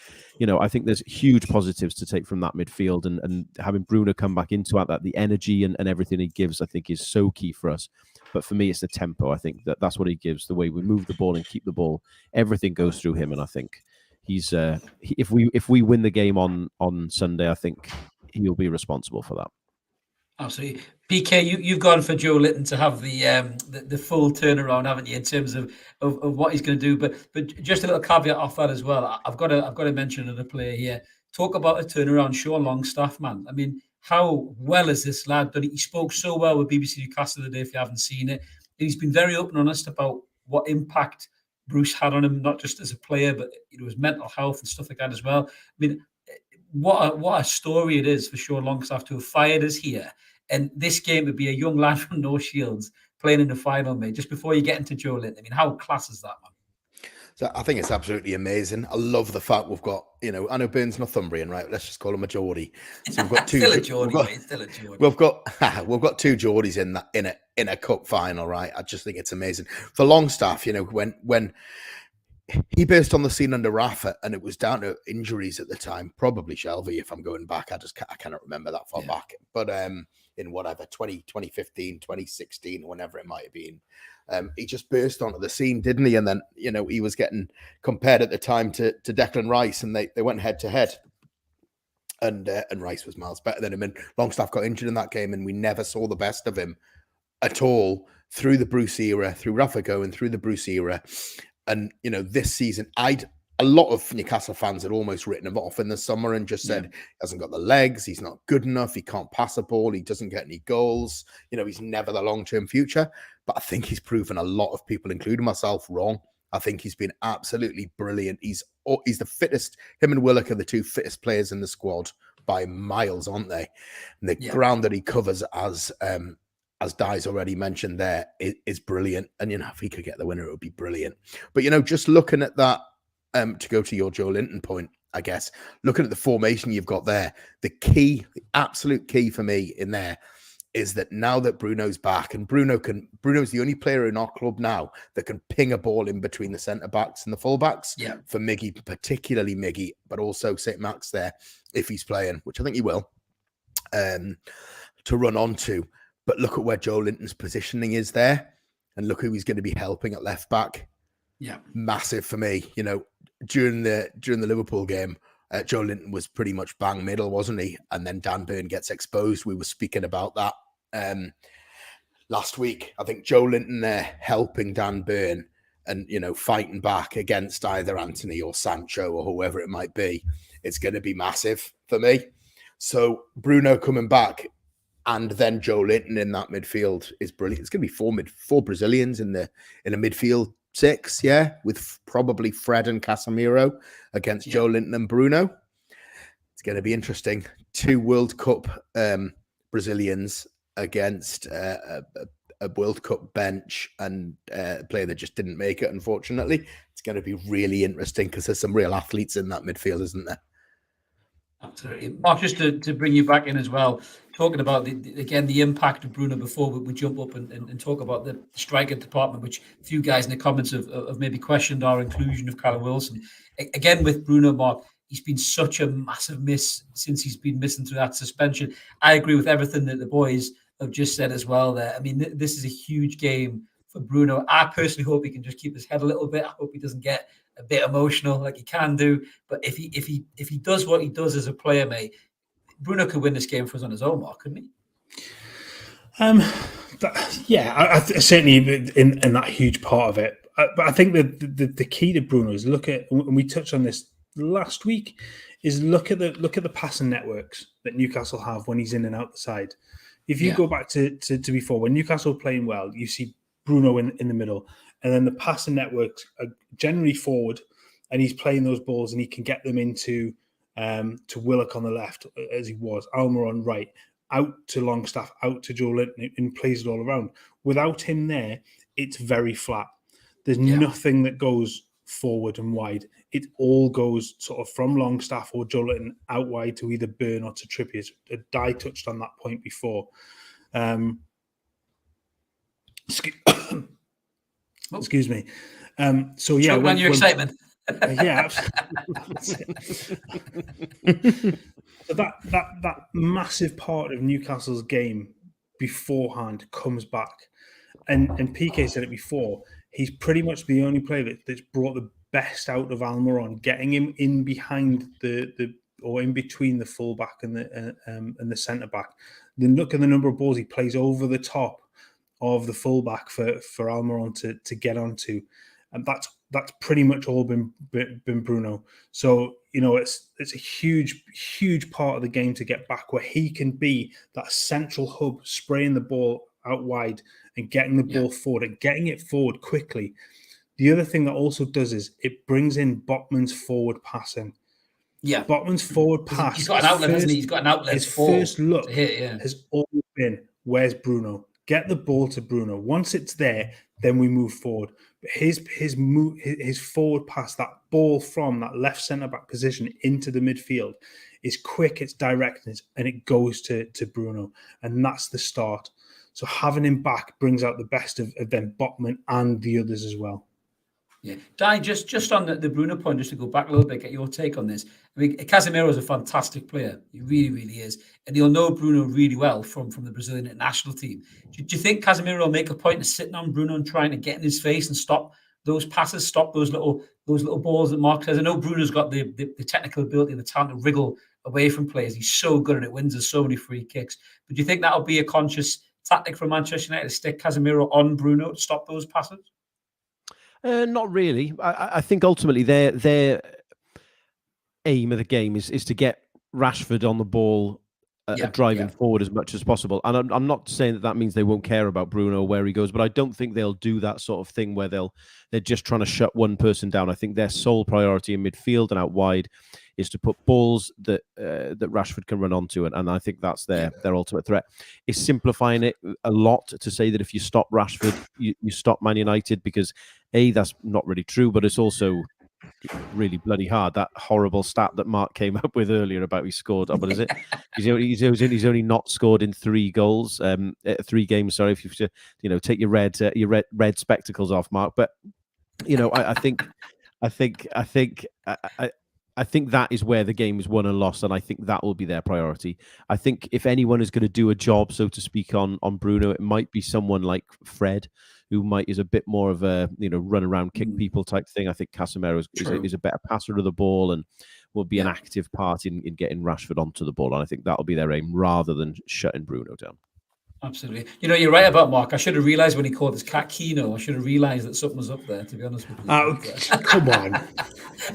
I think there's huge positives to take from that midfield, and having Bruno come back into that, the energy and everything he gives, I think is so key for us. But for me, it's the tempo. I think that's what he gives, the way we move the ball and keep the ball. Everything goes through him, and I think he's if we win the game on Sunday, I think he'll be responsible for that.
Absolutely. PK, you've gone for Joe Linton to have the full turnaround, haven't you, in terms of what he's going to do? But just a little caveat off that as well. I've got to mention another player here. Talk about a turnaround, Sean Longstaff, man. I mean, how well has this lad done? He spoke so well with BBC Newcastle today, if you haven't seen it. And he's been very open and honest about what impact Bruce had on him, not just as a player, but his mental health and stuff like that as well. I mean, what a story it is for Sean Longstaff to have fired us here. And this game would be a young lad from North Shields playing in the final, mate, just before you get into Joe Linton. I mean, how class is that, man?
So I think it's absolutely amazing. I love the fact we've got, I know Burns Northumbrian, right? Let's just call him a Geordie. So we've got two.
Still a Geordie, mate. Still a Geordie.
We've got two Geordies in a cup final, right? I just think it's amazing. For Longstaff, when he burst on the scene under Rafa, and it was down to injuries at the time, probably Shelby, if I'm going back. I cannot remember that far back. But in whatever, 2015, 2016, whenever it might have been, he just burst onto the scene, didn't he? And then, he was getting compared at the time to Declan Rice, and they went head to head. And Rice was miles better than him. And Longstaff got injured in that game, and we never saw the best of him at all through the Bruce era, through Rafa going through the Bruce era. And, this season, a lot of Newcastle fans had almost written him off in the summer and just said, he hasn't got the legs, he's not good enough, he can't pass a ball, he doesn't get any goals, he's never the long-term future. But I think he's proven a lot of people, including myself, wrong. I think he's been absolutely brilliant. He's the fittest. Him and Willock are the two fittest players in the squad by miles, aren't they? And the ground that he covers, as Di's already mentioned there, is brilliant. And, if he could get the winner, it would be brilliant. But, just looking at that, to go to your Joe Linton point, I guess, looking at the formation you've got there, the absolute key for me in there is that now that Bruno's back, and Bruno's the only player in our club now that can ping a ball in between the centre-backs and the full-backs. Yeah. For Miggy, particularly Miggy, but also Saint-Max there, if he's playing, which I think he will, to run onto. But look at where Joe Linton's positioning is there, and look who he's going to be helping at left-back. Yeah. Massive for me. During the Liverpool game, Joe Linton was pretty much bang middle, wasn't he? And then Dan Burn gets exposed. We were speaking about that last week. I think Joe Linton there helping Dan Burn and, fighting back against either Anthony or Sancho or whoever it might be. It's going to be massive for me. So Bruno coming back and then Joe Linton in that midfield is brilliant. It's going to be four Brazilians in a midfield 6, with probably Fred and Casemiro against Joe Linton and Bruno. It's going to be interesting. 2 World Cup Brazilians against a World Cup bench and a player that just didn't make it, unfortunately. It's going to be really interesting because there's some real athletes in that midfield, isn't there?
Absolutely. Mark, just to bring you back in as well, talking about, the impact of Bruno before we jump up and talk about the striker department, which a few guys in the comments have maybe questioned our inclusion of Callum Wilson. Again, with Bruno, Mark, he's been such a massive miss since he's been missing through that suspension. I agree with everything that the boys have just said as well there. I mean, this is a huge game for Bruno. I personally hope he can just keep his head a little bit. I hope he doesn't get a bit emotional like he can do. But if he does what he does as a player, mate, Bruno could win this game for us on his own, Mark, couldn't he?
I certainly in that huge part of it. But I think the key to Bruno is look at, and we touched on this last week, is look at the passing networks that Newcastle have when he's in and out the side. If you go back to before, when Newcastle are playing well, you see Bruno in the middle, and then the passing networks are generally forward, and he's playing those balls, and he can get them into to Willock on the left, as he was, Almiron right, out to Longstaff, out to Joe Linton, and plays it all around. Without him there, it's very flat. There's nothing that goes forward and wide. It all goes sort of from Longstaff or Joe Linton out wide to either Burn or to Trippier. Di touched on that point before. Excuse me. So yeah,
when your excitement.
Yeah, absolutely. So that massive part of Newcastle's game beforehand comes back, and PK said it before. He's pretty much the only player that's brought the best out of Almiron, getting him in behind or in between the fullback and the centre back. Then look at the number of balls he plays over the top of the fullback for Almiron to get onto, and that's pretty much all been Bruno. So it's a huge part of the game to get back where he can be that central hub, spraying the ball out wide and getting the ball forward and getting it forward quickly. The other thing that also does is it brings in Botman's forward passing. Yeah, Botman's forward pass.
He's got an outlet, hasn't he? He's got an outlet.
His first look has always been, where's Bruno? Get the ball to Bruno. Once it's there, then we move forward. But his forward pass, that ball from that left centre back position into the midfield, is quick, it's direct, and it goes to Bruno, and that's the start. So having him back brings out the best of them, Botman and the others as well.
Yeah, Di, just on the Bruno point, just to go back a little bit, get your take on this. I mean, Casemiro is a fantastic player. He really, really is. And you'll know Bruno really well from the Brazilian national team. Do you think Casemiro will make a point of sitting on Bruno and trying to get in his face and stop those passes, stop those little balls that Mark says? I know Bruno's got the technical ability and the talent to wriggle away from players. He's so good at it, wins us so many free kicks. But do you think that'll be a conscious tactic from Manchester United to stick Casemiro on Bruno to stop those passes?
Not really. I think ultimately their aim of the game is to get Rashford on the ball driving forward as much as possible. And I'm not saying that means they won't care about Bruno where he goes, but I don't think they'll do that sort of thing where they're just trying to shut one person down. I think their sole priority in midfield and out wide is to put balls that Rashford can run onto, and I think that's their ultimate threat. It's simplifying it a lot to say that if you stop Rashford, you stop Man United, because that's not really true, but it's also really bloody hard. That horrible stat that Mark came up with earlier about he scored. What is it? He's only not scored in 3 goals, 3 games. Sorry, if you take your red spectacles off, Mark. But I think that is where the game is won and lost, and I think that will be their priority. I think if anyone is going to do a job, so to speak, on Bruno, it might be someone like Fred, who is a bit more of a run around, kick people type thing. I think Casemiro is a better passer of the ball and will be an active part in getting Rashford onto the ball, and I think that'll be their aim rather than shutting Bruno down.
Absolutely. You're right about Mark. I should have realised when he called his cat Kino, I should have realised that something was up there, to be honest with you.
Oh, come on.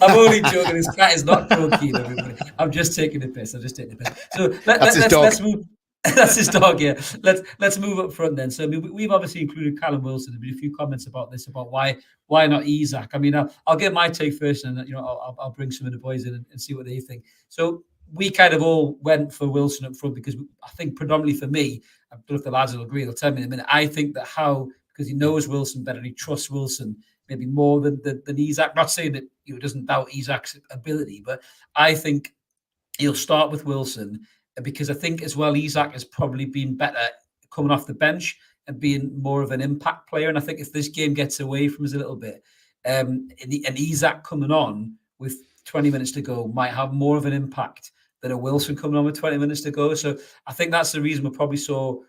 I'm only joking. His cat is not called Kino, everybody. I'm just taking the piss. So let's move. That's his dog, yeah. Let's move up front then. So we've obviously included Callum Wilson. There's been a few comments about this, about why not Isak. I mean, I'll get my take first, and I'll bring some of the boys in and see what they think. So we kind of all went for Wilson up front because I think predominantly for me, I don't know if the lads will agree, they'll tell me in a minute, I think that because he knows Wilson better, he trusts Wilson maybe more than Isak. Not saying that he doesn't doubt Isak's ability, but I think he'll start with Wilson because I think as well Isak has probably been better coming off the bench and being more of an impact player. And I think if this game gets away from us a little bit, and Isak coming on with 20 minutes to go might have more of an impact than a Wilson coming on with 20 minutes to go. So I think that's the reason we probably saw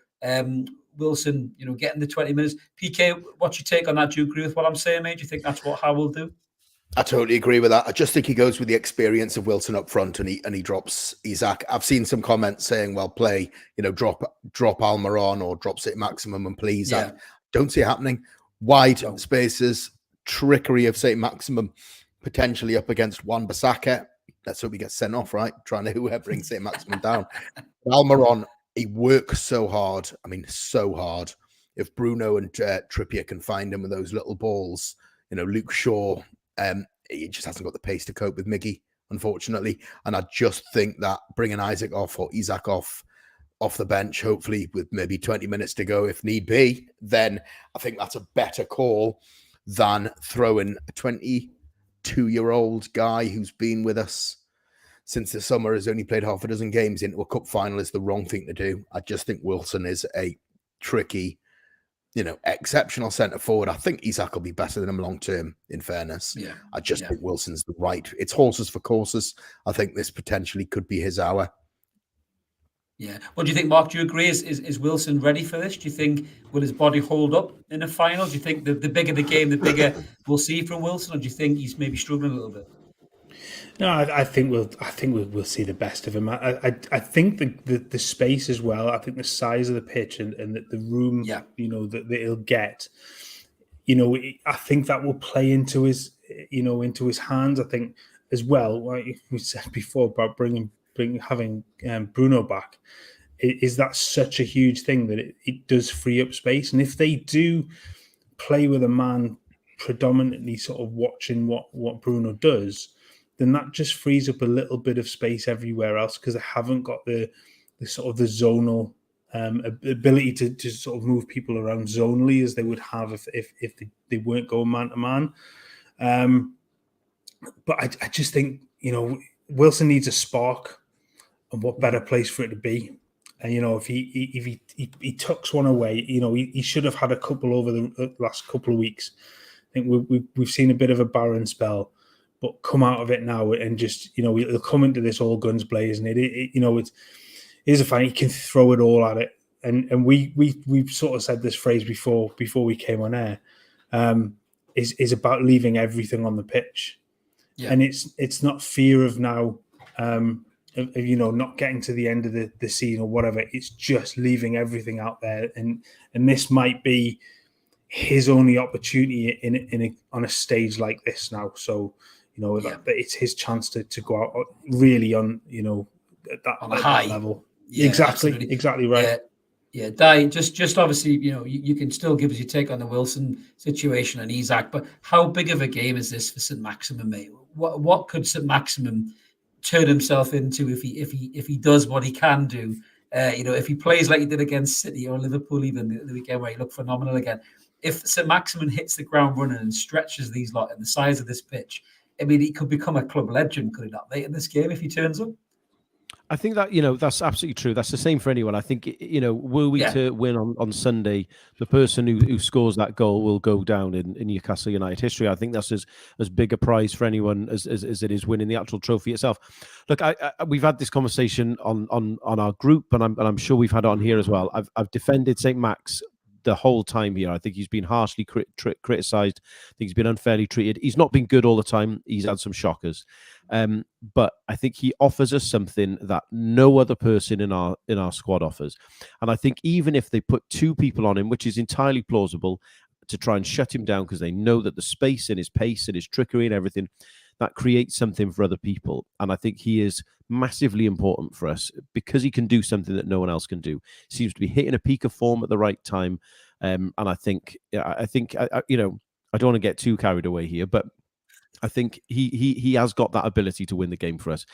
Wilson, getting the 20 minutes. PK, what's your take on that? Do you agree with what I'm saying, mate? Do you think that's what Howe will do?
I totally agree with that. I just think he goes with the experience of Wilson up front, and he drops Isak. I've seen some comments saying, well, play, drop Almiron or drop Saint-Maximin and play Isak. Yeah. Don't see it happening. Wide spaces, trickery of Saint-Maximin, potentially up against Wan-Bissaka. Let's hope he gets sent off, right? Trying to bring Saint-Maximin down. Almiron, he works so hard. I mean, so hard. If Bruno and Trippier can find him with those little balls, Luke Shaw, he just hasn't got the pace to cope with Miggy, unfortunately. And I just think that bringing Isak off or Isak off the bench, hopefully with maybe 20 minutes to go if need be, then I think that's a better call than throwing a 22-year-old guy who's been with us since the summer, has only played half a dozen games, into a cup final is the wrong thing to do. I just think Wilson is a tricky, exceptional centre forward. I think Isak will be better than him long term, in fairness. Yeah. I just think Wilson's the right. It's horses for courses. I think this potentially could be his hour.
Yeah. What do you think, Mark? Do you agree? Is Wilson ready for this? Do you think, will his body hold up in a final? Do you think the bigger the game, the bigger we'll see from Wilson, or do you think he's maybe struggling a little bit?
No, I think we'll see the best of him. I think the space as well. I think the size of the pitch and the room, that he'll get. I think that will play into his hands. I think as well. Like we said before about having Bruno back, is that such a huge thing that it does free up space. And if they do play with a man predominantly sort of watching what Bruno does, then that just frees up a little bit of space everywhere else because they haven't got the sort of the zonal ability to sort of move people around zonally as they would have if they weren't going man to man. But I just think, Wilson needs a spark, and what better place for it to be? And, if he tucks one away, he should have had a couple over the last couple of weeks. I think we've seen a bit of a barren spell. But come out of it now and just, he'll come into this all guns blazing. He's a fan. He can throw it all at it. And we've sort of said this phrase before we came on air, is about leaving everything on the pitch. Yeah. And it's not fear of now, not getting to the end of the season or whatever. It's just leaving everything out there. And this might be his only opportunity on a stage like this now. So, that it's his chance to go out really on, at that high level.
Yeah,
exactly right.
Yeah, Di, just obviously, you can still give us your take on the Wilson situation and Isak, but how big of a game is this for Saint-Maximin, mate? What could Saint-Maximin turn himself into if he does what he can do? If he plays like he did against City or Liverpool, even the weekend where he looked phenomenal again. If Saint-Maximin hits the ground running and stretches these lot in the size of this pitch, I mean, he could become a club legend, could he not, mate, in this game if he turns up?
I think that, that's absolutely true. That's the same for anyone. I think, were we to win on Sunday, the person who scores that goal will go down in Newcastle United history. I think that's as big a prize for anyone as it is winning the actual trophy itself. Look, we've had this conversation on our group, and I'm sure we've had it on here as well. I've defended St. Max the whole time here. I think he's been harshly criticised. I think he's been unfairly treated. He's not been good all the time. He's had some shockers. But I think he offers us something that no other person in our squad offers. And I think even if they put two people on him, which is entirely plausible, to try and shut him down because they know that the space and his pace and his trickery and everything, that creates something for other people. And I think he is massively important for us because he can do something that no one else can do. Seems to be hitting a peak of form at the right time. And I think I don't want to get too carried away here, but I think he has got that ability to win the game for us.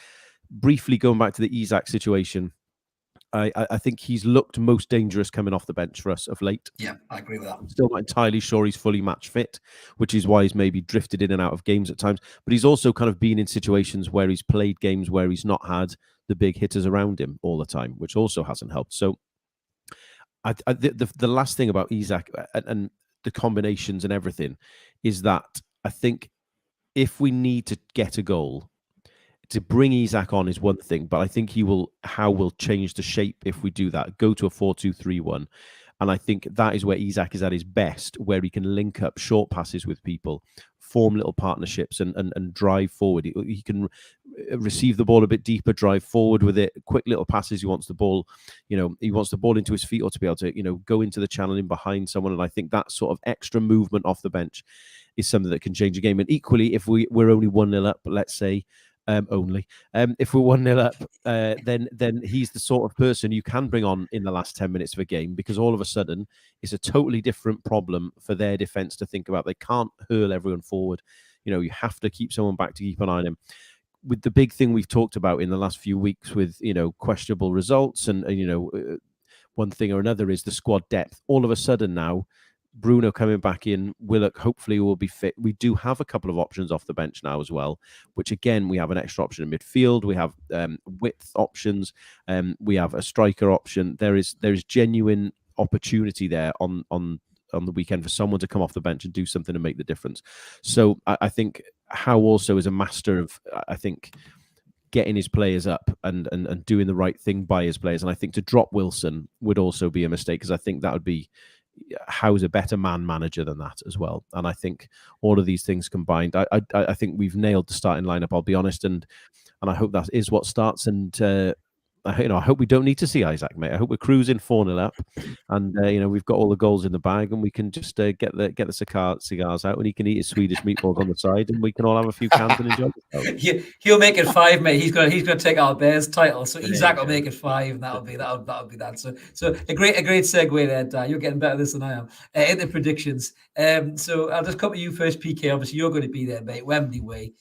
Briefly going back to the Isak situation, I think he's looked most dangerous coming off the bench for us of late.
Yeah, I agree with that.
I'm still not entirely sure he's fully match fit, which is why he's maybe drifted in and out of games at times. But he's also kind of been in situations where he's played games where he's not had the big hitters around him all the time, which also hasn't helped. So the last thing about Isak and the combinations and everything is that I think if we need to get a goal, to bring Isak on is one thing, but I think how we'll change the shape if we do that, go to a 4-2-3-1. And I think that is where Isak is at his best, where he can link up short passes with people, form little partnerships and drive forward. He can receive the ball a bit deeper, drive forward with it, quick little passes. He wants the ball, he wants the ball into his feet or to be able to, go into the channel in behind someone. And I think that sort of extra movement off the bench is something that can change a game. And equally, if we're only 1-0 up, let's say, if we're 1-0 up, then he's the sort of person you can bring on in the last 10 minutes of a game, because all of a sudden it's a totally different problem for their defense to think about. They can't hurl everyone forward. You have to keep someone back to keep an eye on him. With the big thing we've talked about in the last few weeks with, questionable results and one thing or another is the squad depth. All of a sudden now, Bruno coming back in, Willock hopefully will be fit. We do have a couple of options off the bench now as well, which again, we have an extra option in midfield. We have width options. We have a striker option. There is genuine opportunity there on the weekend for someone to come off the bench and do something to make the difference. So I think Howe also is a master of, I think, getting his players up and doing the right thing by his players. And I think to drop Wilson would also be a mistake, because I think that would be Howe's a better man manager than that as well. And I think all of these things combined, I think we've nailed the starting lineup, I'll be honest, and I hope that is what starts. And I hope we don't need to see Isak, mate. I hope we're cruising 4-0 up, and we've got all the goals in the bag, and we can just get the cigars out, and he can eat his Swedish meatballs on the side, and we can all have a few cans and enjoy it.
He'll make it 5, mate. He's going to take our Bears title, so Isak will make it 5, and that'll be that. So a great segue there, Dan. You're getting better at this than I am. In the predictions, so I'll just come to you first, PK. Obviously, you're going to be there, mate. Wembley way.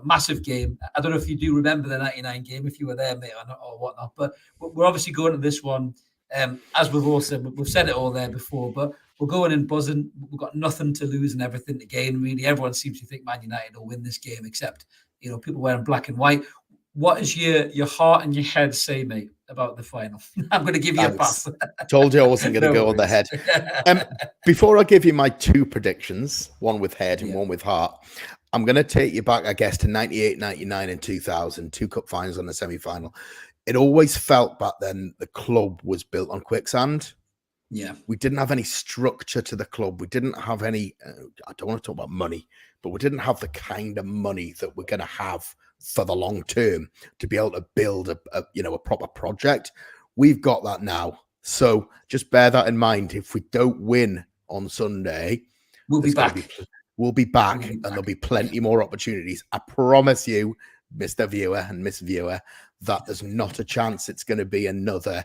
Massive game. I don't know if you do remember the 99 game, if you were there, mate, or whatnot, but we're obviously going to this one, as we've said it all there before, but we're going in buzzing. We've got nothing to lose and everything to gain, really. Everyone seems to think Man United will win this game, except, people wearing black and white. What is your heart and your head say, mate, about the final? I'm going to give you a pass.
Told you I wasn't going to go on the head. Before I give you my two predictions, one with head and one with heart, I'm going to take you back, I guess, to 98, 99 and 2000, 2 cup finals and a semi-final. It always felt back then the club was built on quicksand.
Yeah.
We didn't have any structure to the club. We didn't have any, I don't want to talk about money, but we didn't have the kind of money that we're going to have for the long term to be able to build a proper project. We've got that now. So just bear that in mind. If we don't win on Sunday,
we'll be back.
We'll be back, and there'll be plenty more opportunities. I promise you, Mr. Viewer and Miss Viewer, that there's not a chance it's going to be another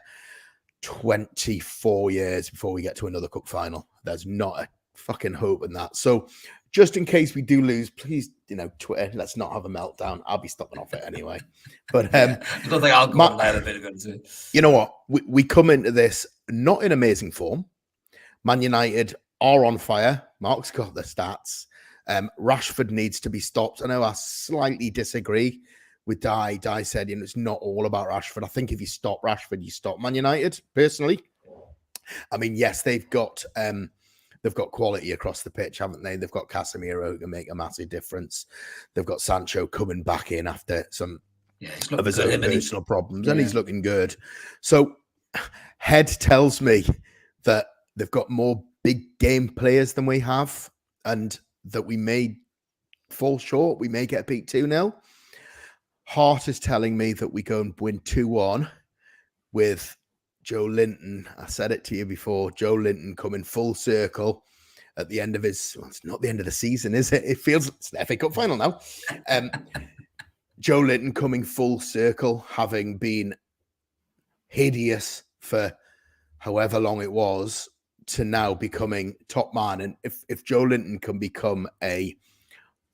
24 years before we get to another cup final. There's not a fucking hope in that. So just in case we do lose, please, Twitter, let's not have a meltdown. I'll be stopping off it anyway. But
I don't think I'll go on there a bit ago.
You know what? We come into this not in amazing form. Man United are on fire. Mark's got the stats. Rashford needs to be stopped. I know I slightly disagree with Di. Di said, it's not all about Rashford. I think if you stop Rashford, you stop Man United, personally. I mean, yes, they've got quality across the pitch, haven't they? They've got Casemiro who can make a massive difference. They've got Sancho coming back in after some of his own personal problems, and he's looking good. So head tells me that they've got more big game players than we have, and that we may fall short. We may get beat 2-0. Heart is telling me that we go and win 2-1 with Joe Linton. I said it to you before. Joe Linton coming full circle at the end of his... Well, it's not the end of the season, is it? It feels... It's the FA Cup final now. Joe Linton coming full circle, having been hideous for however long it was, to now becoming top man. And if Joe Linton can become a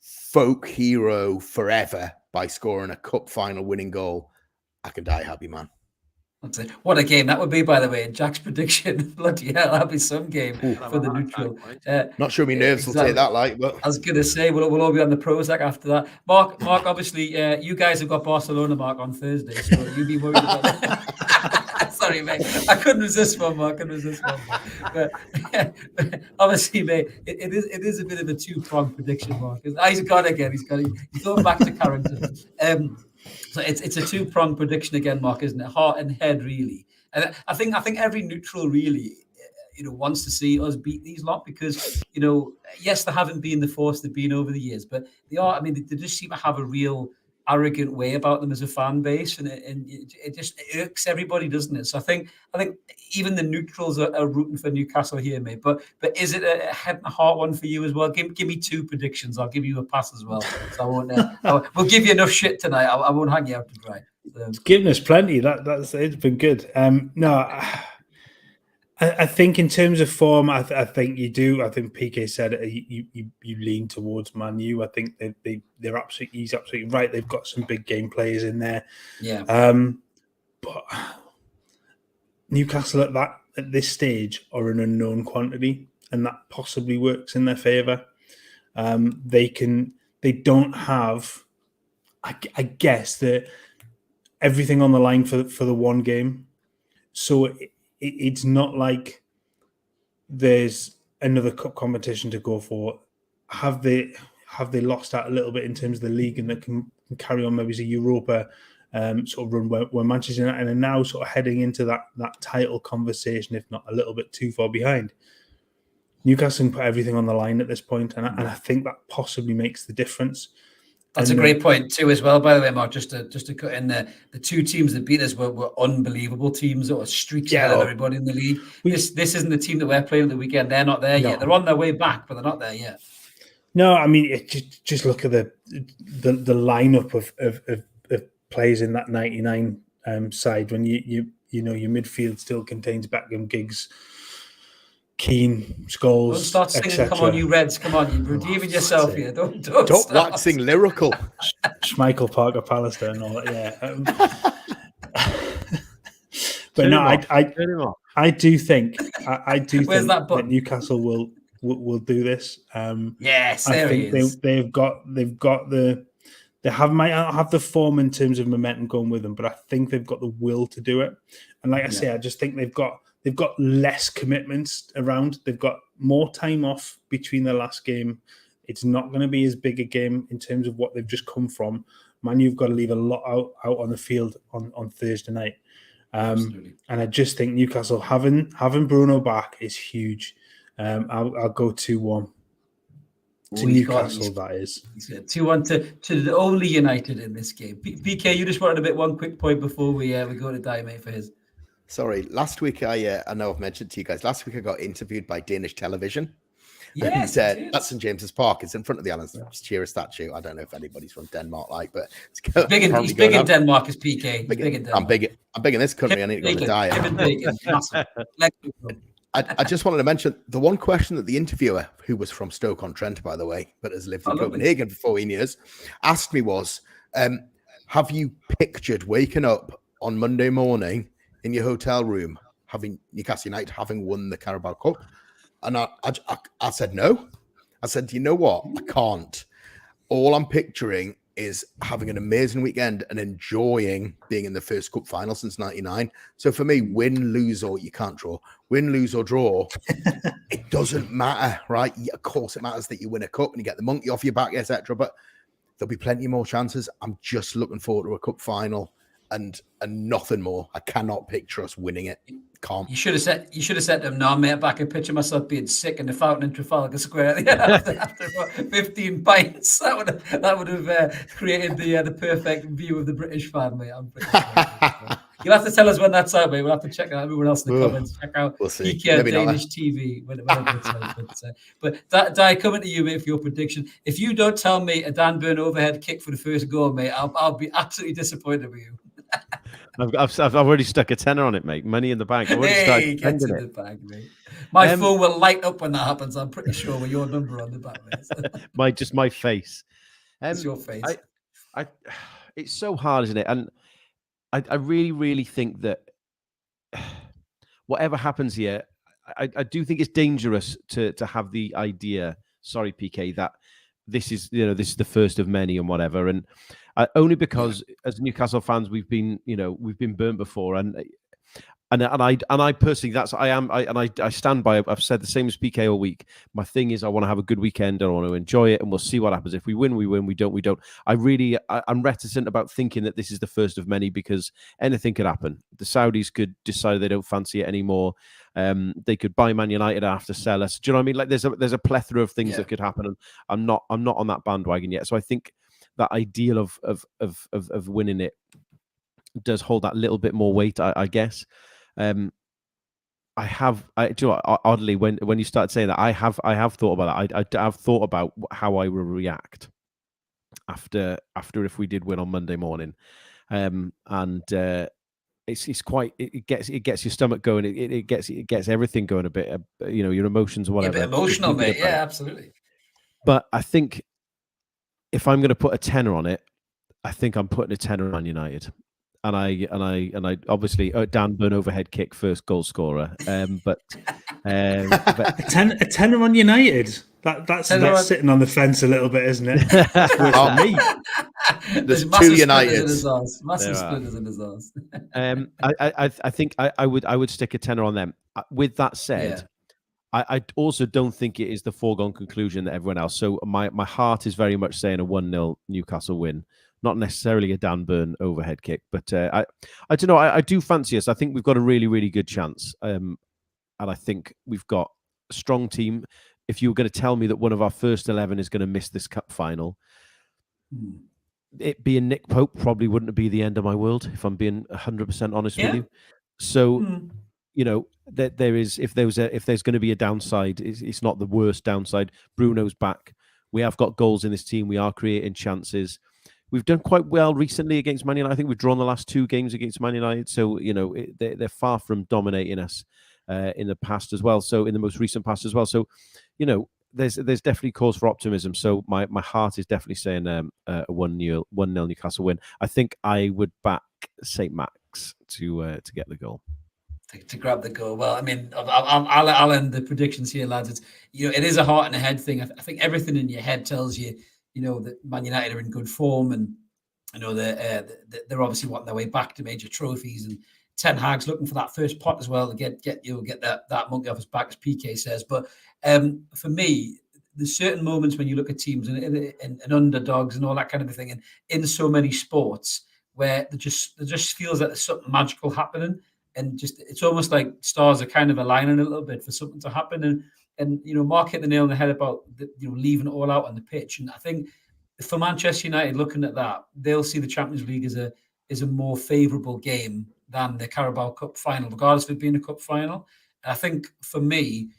folk hero forever by scoring a cup final winning goal, I can die happy, man.
That's it. What a game that would be, by the way. Jack's prediction. Bloody hell, that'd be some game for the neutral.
Not sure my nerves will take that light, but
I was going to say we'll all be on the Prozac after that. Mark, obviously, you guys have got Barcelona, Mark, on Thursday, so you'd be worried about that. Sorry, mate. I couldn't resist one, Mark. But obviously, mate, it is a bit of a two-pronged prediction, Mark. He's gone again. He's going back to Carrington. So it's a two-pronged prediction again, Mark, isn't it? Heart and head, really. And I think every neutral really, wants to see us beat these lot because, yes, they haven't been the force they've been over the years, but they are. I mean, they just seem to have a real arrogant way about them as a fan base, and it just irks everybody, doesn't it? So I think even the neutrals are rooting for Newcastle here, mate. But is it a head and heart one for you as well? Give me two predictions. I'll give you a pass as well. So I won't. We'll give you enough shit tonight. I won't hang you out to dry.
It's given us plenty. That's it's been good. No. I think in terms of form, I think you do. I think PK said it, you lean towards Man U. I think they're absolutely. He's absolutely right. They've got some big game players in there.
Yeah.
But Newcastle at this stage are an unknown quantity, and that possibly works in their favour. They don't have. I guess that everything on the line for the one game, so. It's not like there's another cup competition to go for. Have they lost out a little bit in terms of the league, and that can carry on maybe as a Europa sort of run where Manchester United are now sort of heading into that title conversation, if not a little bit too far behind. Newcastle can put everything on the line at this point, and I think that possibly makes the difference.
That's a great point too, as well. By the way, Mark, just to cut in the two teams that beat us were unbelievable teams, or streaks ahead of everybody in the league. This isn't the team that we're playing at the weekend. They're not there yet. They're on their way back, but they're not there yet.
No, I mean, just look at the lineup of players in that 99 side. When you know your midfield still contains Beckham, Giggs, Keane, Scholes.
Don't start singing, come on, you Reds, come on, you're redeeming yourself here. Don't
stop waxing lyrical.
Schmeichel, Parker, Pallister, and all that. Yeah. But no, I do think that Newcastle will do this.
Yes,
I think they might not have the form in terms of momentum going with them, but I think they've got the will to do it. And like I say, I just think they've got less commitments around. They've got more time off between the last game. It's not going to be as big a game in terms of what they've just come from. Man, you've got to leave a lot out on the field on Thursday night. And I just think Newcastle having Bruno back is huge. I'll go 2-1 to Newcastle. That is
2-1 to the only United in this game. PK, you just wanted one quick point before we go to Di, mate, for his.
Sorry, last week I know I've mentioned to you guys. Last week I got interviewed by Danish television,
Yes,
And, at St James's Park. It's in front of the Alan Shearer statue. I don't know if anybody's from Denmark, but it's
he's big in Denmark as PK. He's big in Denmark.
I'm big in this country. I need to go on a diet. I just wanted to mention the one question that the interviewer, who was from Stoke-on-Trent, by the way, but has lived in Copenhagen for 14 years, asked me was, have you pictured waking up on Monday morning in your hotel room, having Newcastle United having won the Carabao Cup? And I said, no. I said, you know what? I can't. All I'm picturing is having an amazing weekend and enjoying being in the first cup final since 99. So for me, win, lose, or you can't draw. Win, lose, or draw, it doesn't matter, right? Of course, it matters that you win a cup and you get the monkey off your back, etc. But there'll be plenty more chances. I'm just looking forward to a cup final and nothing more. I cannot picture us winning it. Can't.
You should have said to him, no, mate, back a picture of myself being sick in the fountain in Trafalgar Square after 15 pints. That would have created the perfect view of the British fan, mate. I'm pretty sure. You'll have to tell us when that's out, mate. We'll have to check out everyone else in the comments. Check out PK Danish TV. But Di, coming to you, mate, for your prediction. If you don't tell me a Dan Burn overhead kick for the first goal, mate, I'll be absolutely disappointed with you.
I've already stuck a tenner on it, mate. Money in the bank.
Hey, get in the bag, mate. My phone will light up when that happens. I'm pretty sure with your number on the back, mate.
my face.
It's your face.
It's so hard, isn't it? And I really, really think that whatever happens here, I do think it's dangerous to have the idea. Sorry, PK, that this is the first of many and whatever. And only because as Newcastle fans, we've been burnt before, and I personally, I stand by it. I've said the same as PK all week. My thing is, I want to have a good weekend. I want to enjoy it, and we'll see what happens. If we win, we win. We don't, we don't. I'm reticent about thinking that this is the first of many because anything could happen. The Saudis could decide they don't fancy it anymore. They could buy Man United after sell us. Do you know what I mean? Like there's a plethora of things that could happen, and I'm not on that bandwagon yet. So I think that ideal of winning it does hold that little bit more weight, I guess. Do you know what, oddly, when you start saying that, I have thought about that. I've thought about how I will react after if we did win on Monday morning, it's quite, it gets your stomach going. It gets everything going a bit. Your emotions or whatever.
A bit emotional, mate. Yeah, absolutely.
But I think if I'm going to put a tenner on it, I think I'm putting a tenner on United. And I obviously Dan Burn overhead kick, first goal scorer. But
a tenner on United. That's sitting on the fence a little bit, isn't it? For me.
There's two United.
Massive splitters in his arse.
I think I would stick a tenner on them. With that said, I also don't think it is the foregone conclusion that everyone else. So my heart is very much saying a 1-0 Newcastle win. Not necessarily a Dan Burn overhead kick, but I don't know. I do fancy us. I think we've got a really, really good chance. And I think we've got a strong team. If you were going to tell me that one of our first 11 is going to miss this cup final, it being Nick Pope probably wouldn't be the end of my world, if I'm being 100% honest with you. So, that there is, if there's going to be a downside, it's not the worst downside. Bruno's back. We have got goals in this team. We are creating chances. We've done quite well recently against Man United. I think we've drawn the last 2 games against Man United. So, they're far from dominating us in the past as well. So, in the most recent past as well. So, there's definitely cause for optimism. So, my heart is definitely saying a 1-0 Newcastle win. I think I would back Saint-Max to get the goal.
To grab the goal. Well, I mean, I'll end the predictions here, lads. It is a heart and a head thing. I think everything in your head tells you, that Man United are in good form, and they're obviously wanting their way back to major trophies. And Ten Hag's looking for that first pot as well to get that monkey off his back, as PK says. But for me, there's certain moments when you look at teams and underdogs and all that kind of thing, and in so many sports where there just feels like there's something magical happening, and just it's almost like stars are kind of aligning a little bit for something to happen. And Mark hit the nail on the head about leaving it all out on the pitch. And I think for Manchester United, looking at that, they'll see the Champions League as a more favourable game than the Carabao Cup Final, regardless of it being a cup final. And I think for me,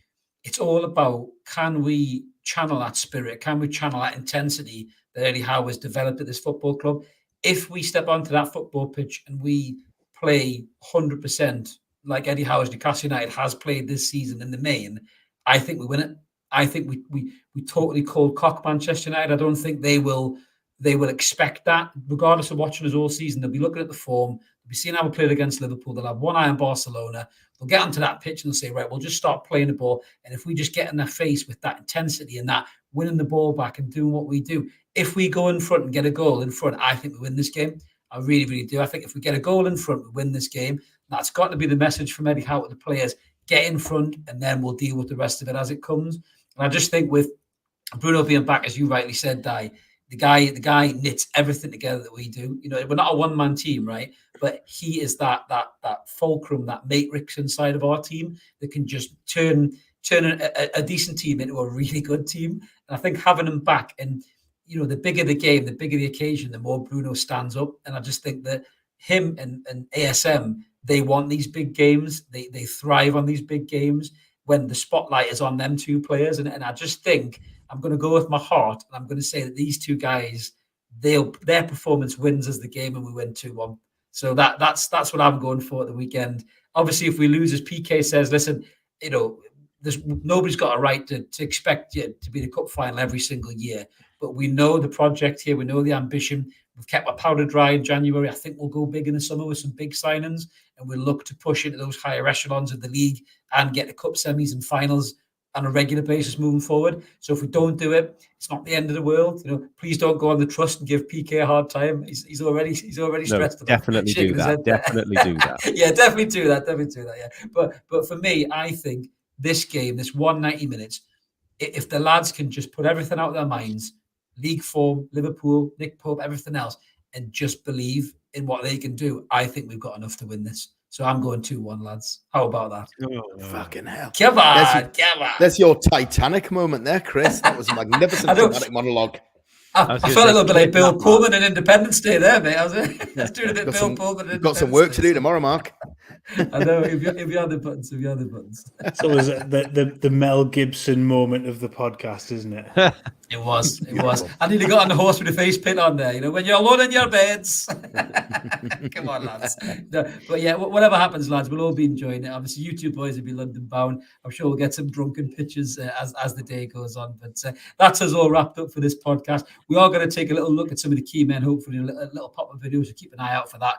it's all about, can we channel that spirit? Can we channel that intensity that Eddie Howe has developed at this football club? If we step onto that football pitch and we play 100% like Eddie Howe's Newcastle United has played this season in the main, I think we win it. I think we totally cold cock Manchester United. I don't think they will expect that, regardless of watching us all season. They'll be looking at the form, they'll be seeing how we played against Liverpool, they'll have one eye on Barcelona, they'll get onto that pitch and they'll say, right, we'll just start playing the ball. And if we just get in their face with that intensity and that winning the ball back and doing what we do, if we go in front and get a goal in front, I think we win this game. I really, really do. I think if we get a goal in front, we win this game. That's got to be the message from Eddie Howe to the players. Get in front and then we'll deal with the rest of it as it comes. And I just think with Bruno being back, as you rightly said, Di, the guy knits everything together that we do. You know, we're not a one-man team, right? But he is that fulcrum, that matrix inside of our team that can just turn a decent team into a really good team. And I think having him back, and you know, the bigger the game, the bigger the occasion, the more Bruno stands up. And I just think that him and ASM, they want these big games. They thrive on these big games when the spotlight is on them two players. And I just think I'm going to go with my heart, and I'm going to say that these two guys, their performance wins us the game and we win 2-1. So that's what I'm going for at the weekend. Obviously, if we lose, as PK says, listen, you know, nobody's got a right to expect you to be the cup final every single year. But we know the project here. We know the ambition. We've kept our powder dry in January. I think we'll go big in the summer with some big signings, and we'll look to push into those higher echelons of the league and get the cup semis and finals on a regular basis moving forward. So if we don't do it, it's not the end of the world. You know, please don't go on the trust and give PK a hard time. He's already stressed.
Definitely do that. Definitely do that.
Yeah, definitely do that. Yeah, but for me, I think this game, this 190 minutes, if the lads can just put everything out of their minds, league form, Liverpool, Nick Pope, everything else, and just believe in what they can do, I think we've got enough to win this. So I'm going 2-1, lads. How about that?
Oh, fucking hell.
Come on.
There's your Titanic moment there, Chris. That was a magnificent dramatic monologue.
I felt a little bit like Bill Pullman in Independence Day there, mate. I was doing a bit Bill Pullman.
You've got some work to do tomorrow, Mark.
I know, if you had the buttons.
So was it the Mel Gibson moment of the podcast, isn't it?
It was. I nearly got on the horse with the face paint on there. You know, when you're alone in your beds. Come on, lads. No, but yeah, whatever happens, lads, we'll all be enjoying it. Obviously, you two boys will be London bound. I'm sure we'll get some drunken pictures as the day goes on. But that's us all wrapped up for this podcast. We are going to take a little look at some of the key men, hopefully a little pop-up videos. So keep an eye out for that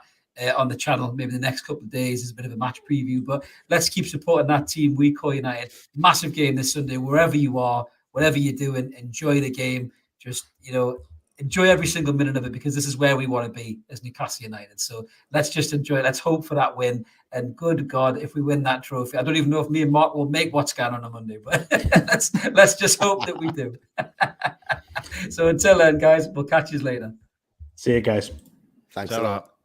on the channel. Maybe the next couple of days is a bit of a match preview. But let's keep supporting that team, We Call United. Massive game this Sunday, wherever you are. Whatever you're doing, enjoy the game. Just, you know, enjoy every single minute of it, because this is where we want to be as Newcastle United. So let's just enjoy it. Let's hope for that win. And good God, if we win that trophy, I don't even know if me and Mark will make what's going on Monday, but let's just hope that we do. So until then, guys, we'll catch you later.
See you guys.
Thanks a lot.